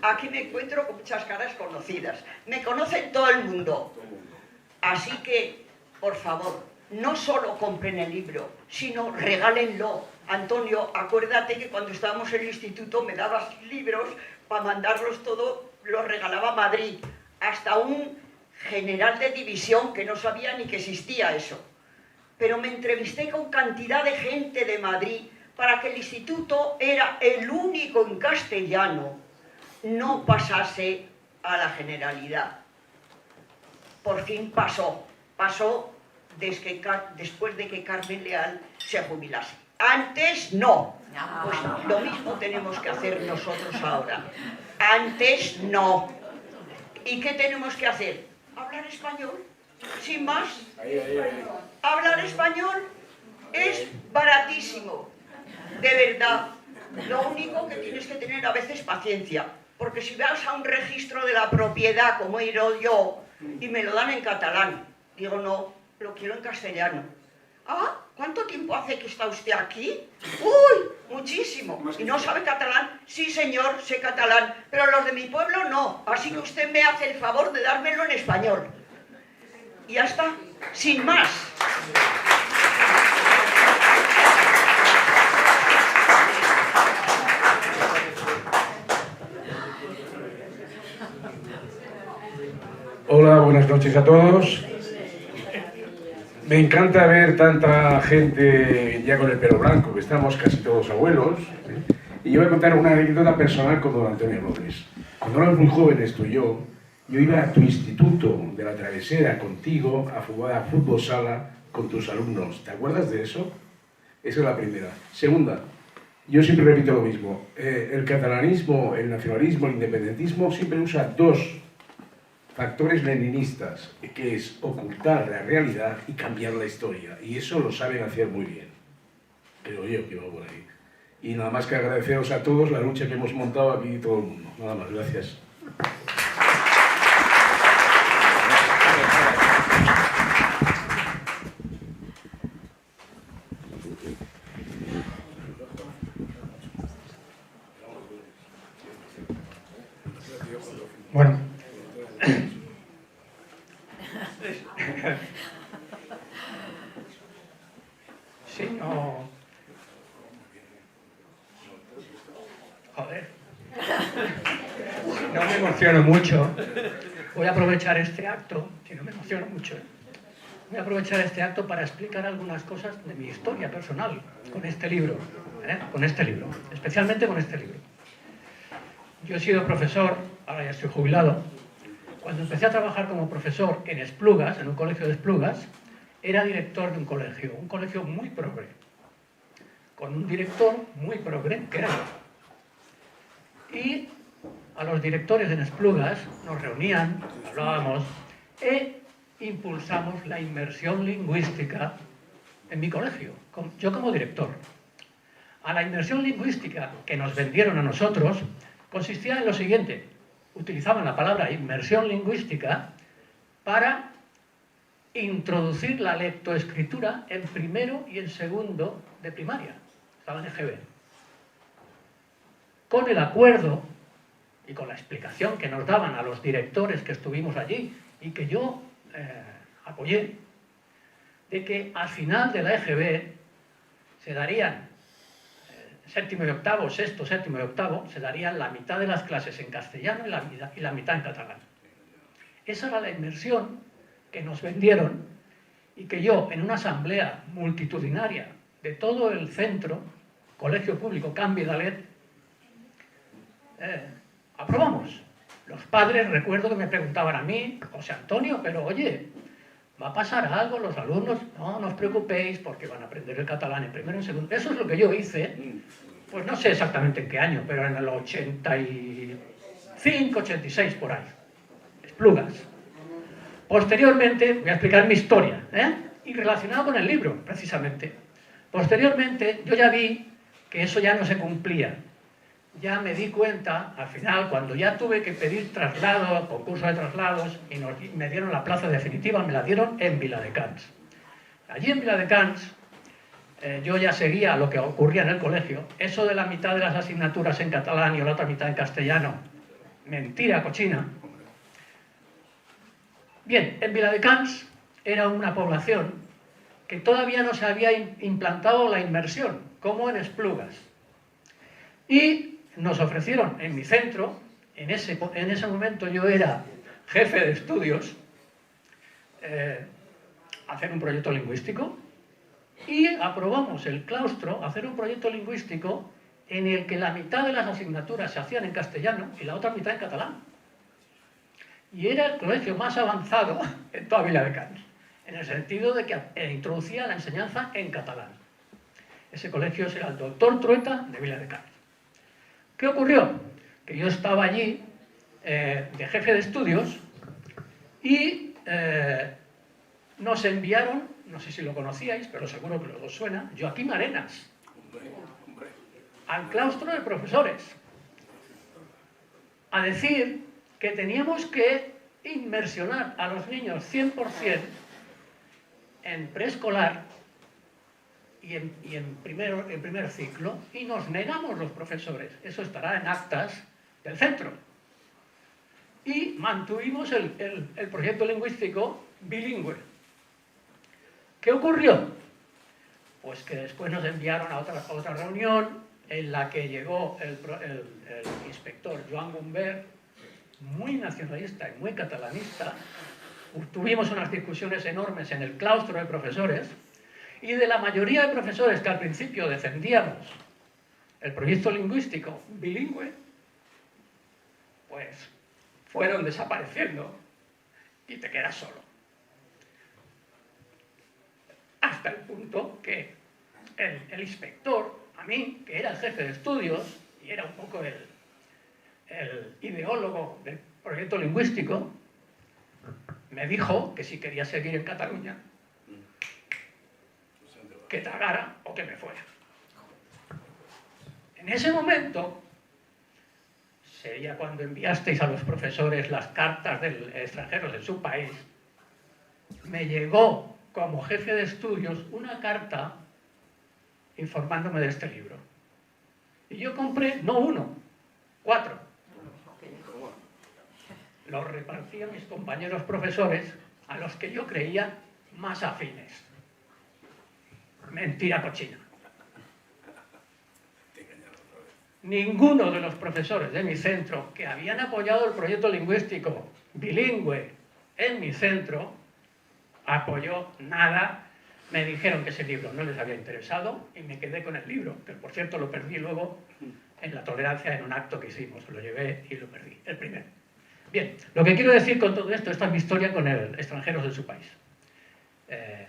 Aquí me encuentro con muchas caras conocidas. Me conocen todo el mundo. Así que, por favor, no solo compren el libro, sino regálenlo. Antonio, acuérdate que cuando estábamos en el instituto me dabas libros para mandarlos todo, los regalaba a Madrid. Hasta un general de división que no sabía ni que existía eso. Pero me entrevisté con cantidad de gente de Madrid para que el instituto era el único en castellano, no pasase a la generalidad. Por fin pasó después de que Carmen Leal se jubilase. Antes no. Pues lo mismo tenemos que hacer nosotros ahora. Antes no. ¿Y qué tenemos que hacer? Hablar español, sin más. Hablar español es baratísimo, de verdad. Lo único que tienes que tener a veces paciencia, porque si vas a un registro de la propiedad, como he ido yo, y me lo dan en catalán, digo, no, lo quiero en castellano. Ah, ¿cuánto tiempo hace que está usted aquí? ¡Uy! Muchísimo. ¿Y no sabe catalán? Sí, señor, sé catalán, pero los de mi pueblo no. Así que usted me hace el favor de dármelo en español. Y ya está, sin más. Hola, buenas noches a todos. Me encanta ver tanta gente ya con el pelo blanco, que estamos casi todos abuelos. Y yo voy a contar una anécdota personal con don Antonio Robles. Cuando éramos muy jóvenes, tú y yo iba a tu instituto de la Travesera contigo a jugar a fútbol sala con tus alumnos. ¿Te acuerdas de eso? Esa es la primera. Segunda, yo siempre repito lo mismo. El catalanismo, el nacionalismo, el independentismo siempre usa dos factores leninistas, que es ocultar la realidad y cambiar la historia. Y eso lo saben hacer muy bien. Creo yo que va por ahí. Y nada más que agradeceros a todos la lucha que hemos montado aquí todo el mundo. Nada más, gracias. Bueno. Sí, no. Joder. No me emociono mucho. Voy a aprovechar este acto, si no me emociono mucho, voy a aprovechar este acto para explicar algunas cosas de mi historia personal con este libro, especialmente con este libro. Yo he sido profesor, ahora ya estoy jubilado. Cuando empecé a trabajar como profesor en Esplugas, en un colegio de Esplugas, era director de un colegio muy progre, con un director muy progre, que era yo. Y a los directores en Esplugas nos reunían, hablábamos, e impulsamos la inmersión lingüística en mi colegio, yo como director. A la inmersión lingüística que nos vendieron a nosotros consistía en lo siguiente: utilizaban la palabra inmersión lingüística para introducir la lectoescritura en primero y en segundo de primaria, estaba en EGB. Con el acuerdo y con la explicación que nos daban a los directores que estuvimos allí y que yo apoyé, de que al final de la EGB se darían séptimo y octavo, sexto, séptimo y octavo, se darían la mitad de las clases en castellano y la mitad en catalán. Esa era la inmersión que nos vendieron y que yo, en una asamblea multitudinaria de todo el centro, Colegio Público Can Vidalet, aprobamos. Los padres, recuerdo que me preguntaban a mí, José Antonio, pero oye, ¿va a pasar algo? Los alumnos, no os preocupéis porque van a aprender el catalán en primero y en segundo. Eso es lo que yo hice, pues no sé exactamente en qué año, pero en el 85, 86 por ahí. Esplugas. Posteriormente, voy a explicar mi historia, y relacionado con el libro, precisamente. Posteriormente, yo ya vi que eso ya no se cumplía. Ya me di cuenta, al final, cuando ya tuve que pedir traslado, concurso de traslados, y me dieron la plaza definitiva, me la dieron en Viladecans. Allí en Viladecans, yo ya seguía lo que ocurría en el colegio. Eso de la mitad de las asignaturas en catalán y la otra mitad en castellano, mentira cochina. Bien, en Viladecans era una población que todavía no se había implantado la inmersión, como en Esplugas. Y nos ofrecieron en mi centro, en ese momento yo era jefe de estudios, hacer un proyecto lingüístico, y aprobamos el claustro, hacer un proyecto lingüístico en el que la mitad de las asignaturas se hacían en castellano y la otra mitad en catalán. Y era el colegio más avanzado en toda Viladecans, en el sentido de que introducía la enseñanza en catalán. Ese colegio era el Doctor Trueta de Viladecans. ¿Qué ocurrió? Que yo estaba allí de jefe de estudios y nos enviaron, no sé si lo conocíais, pero seguro que os suena, Joaquín Arenas, al claustro de profesores, a decir que teníamos que inmersionar a los niños 100% en preescolar y en primer ciclo, y nos negamos los profesores. Eso estará en actas del centro. Y mantuvimos el proyecto lingüístico bilingüe. ¿Qué ocurrió? Pues que después nos enviaron a otra reunión en la que llegó el inspector Joan Gumbert, muy nacionalista y muy catalanista. Tuvimos unas discusiones enormes en el claustro de profesores, y de la mayoría de profesores que al principio defendíamos el proyecto lingüístico bilingüe, pues fueron desapareciendo y te quedas solo. Hasta el punto que el inspector, a mí, que era el jefe de estudios y era un poco el ideólogo del proyecto lingüístico, me dijo que si quería seguir en Cataluña, que tragara o que me fuera. En ese momento, sería cuando enviasteis a los profesores las cartas de extranjeros en su país, me llegó como jefe de estudios una carta informándome de este libro. Y yo compré, no 1, 4. Los repartí a mis compañeros profesores, a los que yo creía más afines. Mentira cochina. Ninguno de los profesores de mi centro que habían apoyado el proyecto lingüístico bilingüe en mi centro apoyó nada. Me dijeron que ese libro no les había interesado y me quedé con el libro, que por cierto lo perdí luego en la tolerancia en un acto que hicimos. Lo llevé y lo perdí, el primero. Bien, lo que quiero decir con todo esto, esta es mi historia con el extranjeros de su país.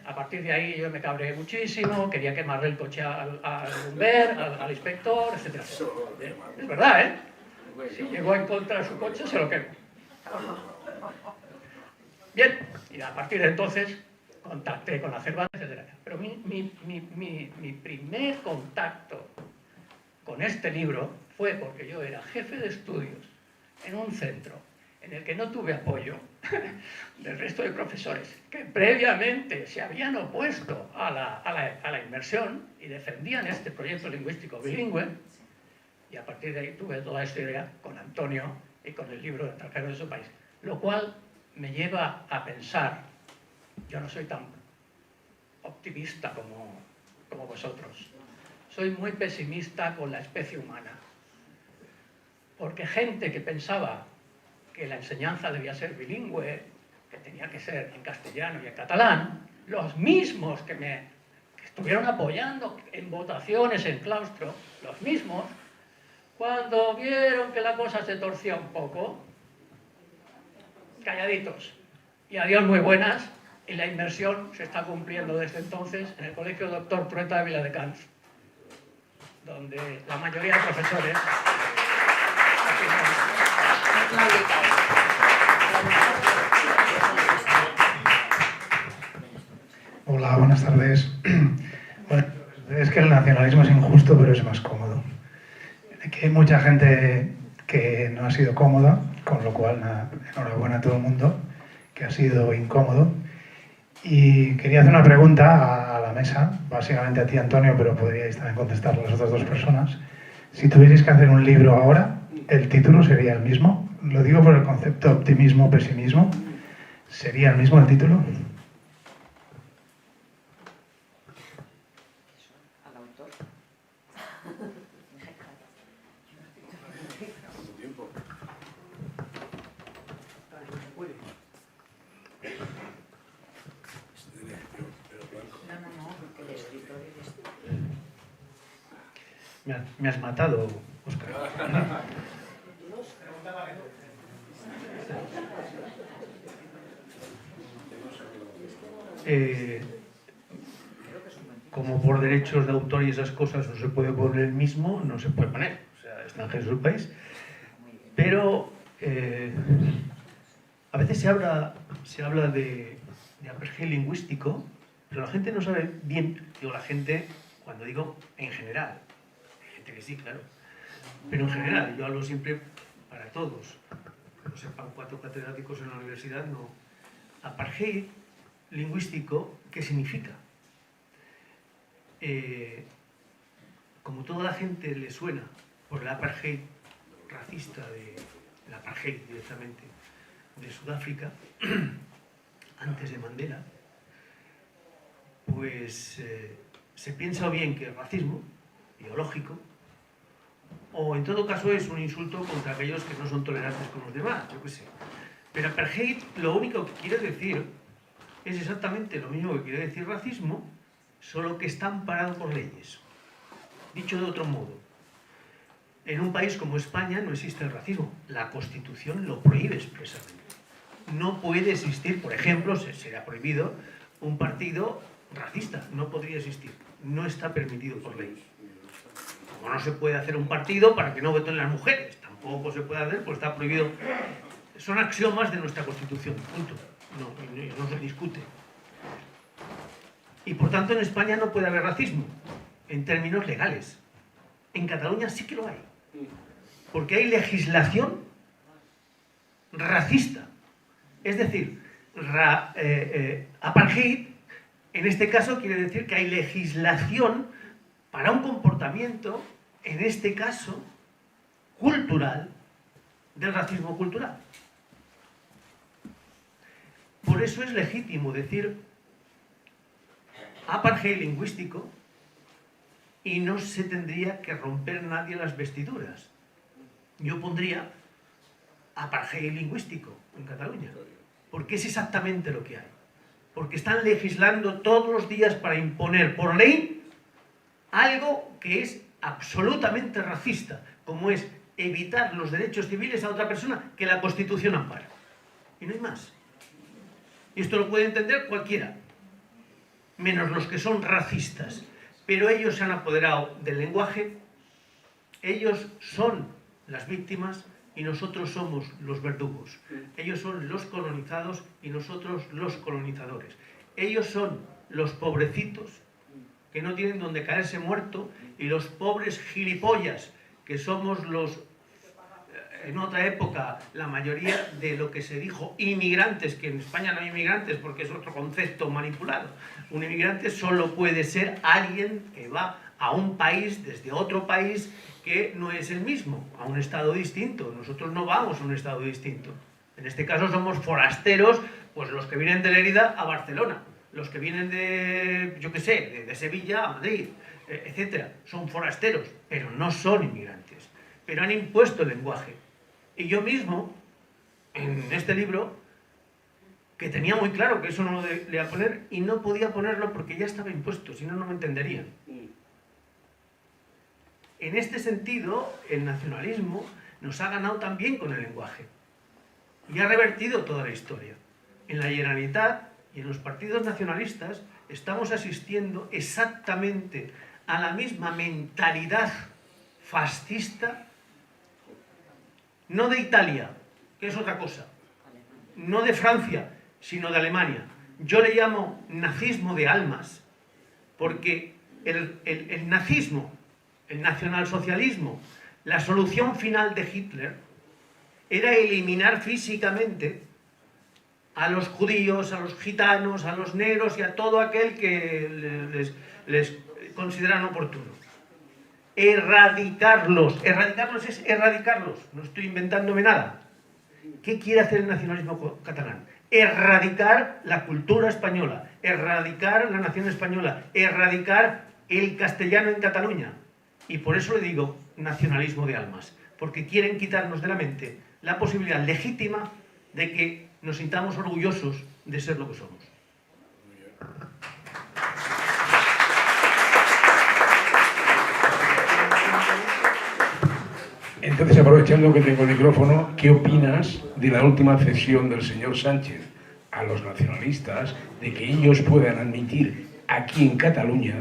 A partir de ahí yo me cabreé muchísimo, quería quemarle el coche al Humbert, al inspector, etc. Es verdad, ¿eh? Si llegó en contra de su coche, se lo quemo. Bien, y a partir de entonces contacté con la Cervantes, etc. Pero mi primer contacto con este libro fue porque yo era jefe de estudios en un centro en el que no tuve apoyo del resto de profesores que previamente se habían opuesto a la inmersión y defendían este proyecto lingüístico bilingüe, y a partir de ahí tuve toda esta idea con Antonio y con el libro de extranjeros de su país, lo cual me lleva a pensar, yo no soy tan optimista como vosotros, soy muy pesimista con la especie humana, porque gente que pensaba que la enseñanza debía ser bilingüe, que tenía que ser en castellano y en catalán, los mismos que estuvieron apoyando en votaciones en claustro, los mismos, cuando vieron que la cosa se torcía un poco, calladitos. Y adiós, muy buenas. Y la inmersión se está cumpliendo desde entonces en el Colegio Doctor Trueta de Viladecans, donde la mayoría de profesores... Hola, buenas tardes. Bueno, es que el nacionalismo es injusto, pero es más cómodo. Aquí hay mucha gente que no ha sido cómoda, con lo cual, enhorabuena a todo el mundo que ha sido incómodo. Y quería hacer una pregunta a la mesa, básicamente a ti, Antonio, pero podríais también contestar las otras dos personas. Si tuvierais que hacer un libro ahora, ¿el título sería el mismo? Lo digo por el concepto optimismo-pesimismo. ¿Sería el mismo el título? Me has matado, Óscar. Como por derechos de autor y esas cosas no se puede poner el mismo, no se puede poner. O sea, extranjero es un país. Pero a veces se habla de apartheid lingüístico, pero la gente no sabe bien, digo la gente, cuando digo en general, hay gente que sí, claro, pero en general, yo hablo siempre para todos, que lo sepan 4 catedráticos en la universidad, no. Apartheid lingüístico, ¿qué significa? Como toda la gente le suena por el apartheid racista, el apartheid directamente de Sudáfrica, antes de Mandela, pues se piensa bien que es racismo ideológico, o en todo caso es un insulto contra aquellos que no son tolerantes con los demás, yo qué sé. Pero apartheid lo único que quiere decir es exactamente lo mismo que quiere decir racismo, solo que está amparado por leyes. Dicho de otro modo, en un país como España no existe el racismo, la Constitución lo prohíbe expresamente. No puede existir, por ejemplo, será prohibido un partido racista, no podría existir, no está permitido por ley. Como no se puede hacer un partido para que no voten las mujeres, tampoco se puede hacer, pues está prohibido. Son axiomas de nuestra Constitución, punto. No se discute. Y por tanto en España no puede haber racismo, en términos legales. En Cataluña sí que lo hay, porque hay legislación racista. Es decir, apartheid, en este caso quiere decir que hay legislación para un comportamiento, en este caso, cultural, del racismo cultural. Por eso es legítimo decir apartheid lingüístico y no se tendría que romper nadie las vestiduras. Yo pondría apartheid lingüístico en Cataluña, porque es exactamente lo que hay. Porque están legislando todos los días para imponer por ley algo que es absolutamente racista, como es evitar los derechos civiles a otra persona que la Constitución ampara. Y no hay más. Y esto lo puede entender cualquiera, menos los que son racistas. Pero ellos se han apoderado del lenguaje, ellos son las víctimas y nosotros somos los verdugos. Ellos son los colonizados y nosotros los colonizadores. Ellos son los pobrecitos que no tienen donde caerse muerto y los pobres gilipollas que somos los, en otra época, la mayoría de lo que se dijo inmigrantes, que en España no hay inmigrantes porque es otro concepto manipulado. Un inmigrante solo puede ser alguien que va a un país desde otro país que no es el mismo, a un estado distinto. Nosotros no vamos a un estado distinto. En este caso somos forasteros, pues los que vienen de Lérida a Barcelona, los que vienen de, yo qué sé, de Sevilla a Madrid, etc. Son forasteros, pero no son inmigrantes. Pero han impuesto el lenguaje. Y yo mismo, en este libro, que tenía muy claro que eso no lo le iba a poner, y no podía ponerlo porque ya estaba impuesto, si no, no me entenderían. En este sentido, el nacionalismo nos ha ganado también con el lenguaje. y ha revertido toda la historia. En la Generalitat y en los partidos nacionalistas estamos asistiendo exactamente a la misma mentalidad fascista, no de Italia, que es otra cosa, no de Francia, sino de Alemania. Yo le llamo nazismo de almas, porque el nazismo, el nacionalsocialismo, la solución final de Hitler era eliminar físicamente a los judíos, a los gitanos, a los negros y a todo aquel que les consideran oportuno. Erradicarlos. Erradicarlos es erradicarlos. No estoy inventándome nada. ¿Qué quiere hacer el nacionalismo catalán? Erradicar la cultura española, erradicar la nación española, erradicar el castellano en Cataluña. Y por eso le digo nacionalismo de almas, porque quieren quitarnos de la mente la posibilidad legítima de que nos sintamos orgullosos de ser lo que somos. Entonces, aprovechando que tengo el micrófono, ¿qué opinas de la última cesión del señor Sánchez a los nacionalistas de que ellos puedan admitir aquí en Cataluña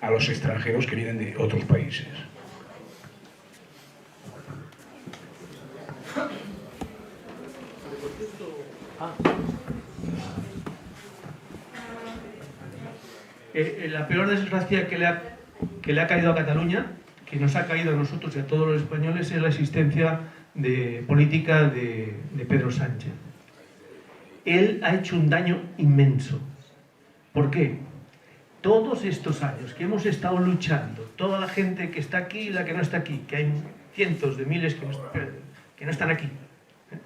a los extranjeros que vienen de otros países? La peor desgracia que le ha caído a Cataluña, que nos ha caído a nosotros y a todos los españoles, es la existencia política de Pedro Sánchez. Él ha hecho un daño inmenso. ¿Por qué? Todos estos años que hemos estado luchando, toda la gente que está aquí y la que no está aquí, que hay cientos de miles que no están aquí, en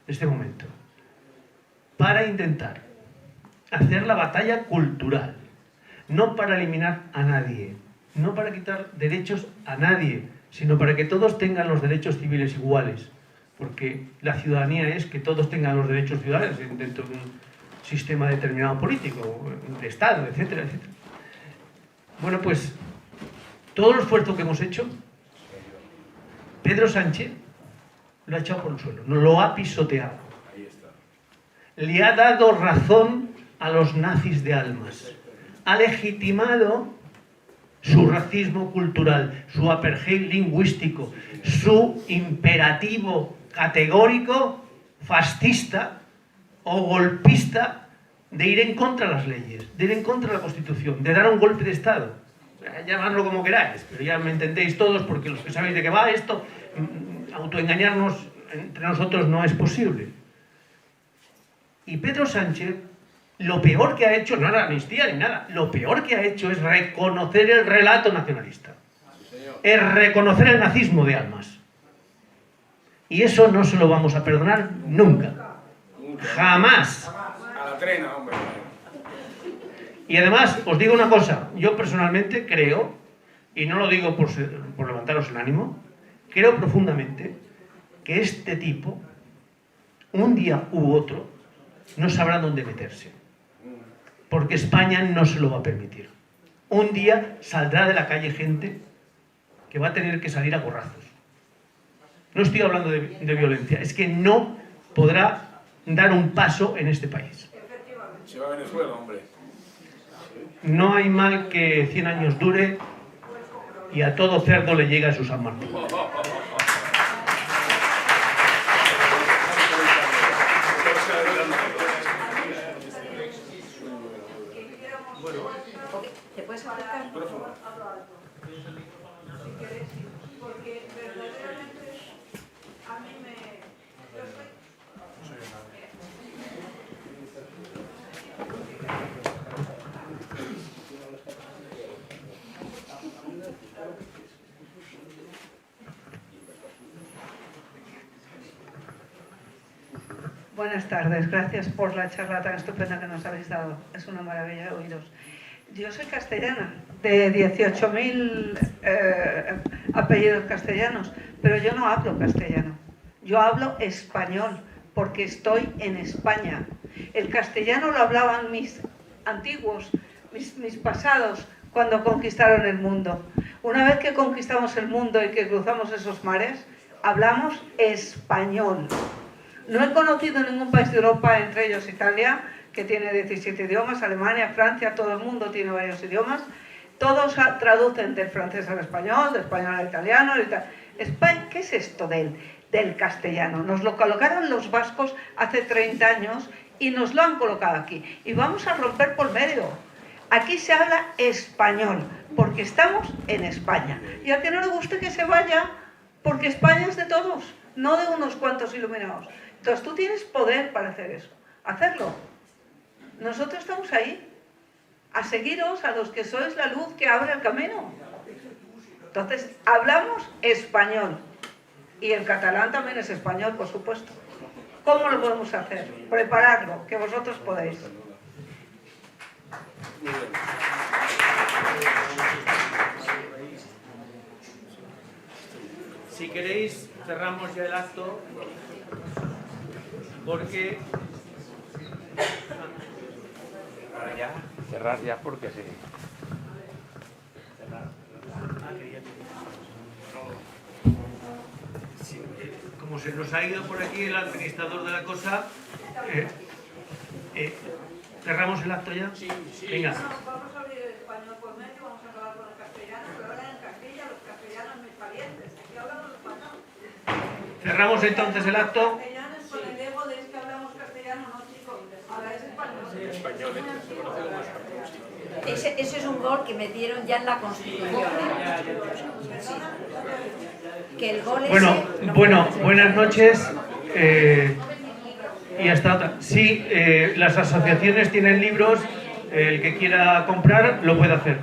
este momento, para intentar hacer la batalla cultural, no para eliminar a nadie, no para quitar derechos a nadie, sino para que todos tengan los derechos civiles iguales, porque la ciudadanía es que todos tengan los derechos civiles dentro de un sistema determinado político, de Estado, etcétera, etcétera. Bueno, pues todo el esfuerzo que hemos hecho, Pedro Sánchez lo ha echado por el suelo, nos lo ha pisoteado. Le ha dado razón a los nazis de almas, ha legitimado su racismo cultural, su apartheid lingüístico, su imperativo categórico fascista o golpista de ir en contra de las leyes, de ir en contra de la Constitución, de dar un golpe de Estado. Llamadlo como queráis, pero ya me entendéis todos, porque los que sabéis de qué va esto, autoengañarnos entre nosotros no es posible. Y Pedro Sánchez, lo peor que ha hecho, no era amnistía ni nada, lo peor que ha hecho es reconocer el relato nacionalista, es reconocer el nazismo de almas. Y eso no se lo vamos a perdonar nunca, jamás. A la trena, hombre. Y además, os digo una cosa, yo personalmente creo, y no lo digo por levantaros el ánimo, creo profundamente que este tipo, un día u otro, no sabrá dónde meterse. Porque España no se lo va a permitir. Un día saldrá de la calle gente que va a tener que salir a gorrazos. No estoy hablando de violencia, es que no podrá dar un paso en este país. Se va a Venezuela, hombre. No hay mal que 100 años dure y a todo cerdo le llega a su San Martín. ¿Te puedes acercar? Si quieres, porque verdaderamente a mí me... Yo Buenas tardes, gracias por la charla tan estupenda que nos habéis dado. Es una maravilla oíros. Yo soy castellana, de 18.000 apellidos castellanos, pero yo no hablo castellano. Yo hablo español, porque estoy en España. El castellano lo hablaban mis antiguos, mis pasados, cuando conquistaron el mundo. Una vez que conquistamos el mundo y que cruzamos esos mares, hablamos español. No he conocido ningún país de Europa, entre ellos Italia, que tiene 17 idiomas, Alemania, Francia, todo el mundo tiene varios idiomas. Todos traducen del francés al español, del español al italiano. España, ¿qué es esto del castellano? Nos lo colocaron los vascos hace 30 años y nos lo han colocado aquí. Y vamos a romper por medio. Aquí se habla español, porque estamos en España. Y al que no le guste que se vaya, porque España es de todos, no de unos cuantos iluminados. Entonces tú tienes poder para hacer eso, hacerlo. Nosotros estamos ahí, a seguiros, a los que sois la luz que abre el camino. Entonces, hablamos español. Y el catalán también es español, por supuesto. ¿Cómo lo podemos hacer? Prepararlo, que vosotros podéis. Si queréis, cerramos ya el acto, porque... Ya, cerrar ya porque sí. Sí, como se nos ha ido por aquí el administrador de la cosa, ¿cerramos el acto ya? Sí. Venga. Vamos a abrir el español por medio, vamos a acabar con el castellano, pero hablan en Castilla, los castellanos mis parientes, aquí hablamos español. Cerramos entonces el acto. Castellanos con el ego de que hablamos castellano, no chicos, ahora es español. Español, se conoce como español. Ese es un gol que metieron ya en la Constitución. Sí. Que el gol Bueno, buenas noches y hasta otra. Sí, las asociaciones tienen libros, el que quiera comprar lo puede hacer.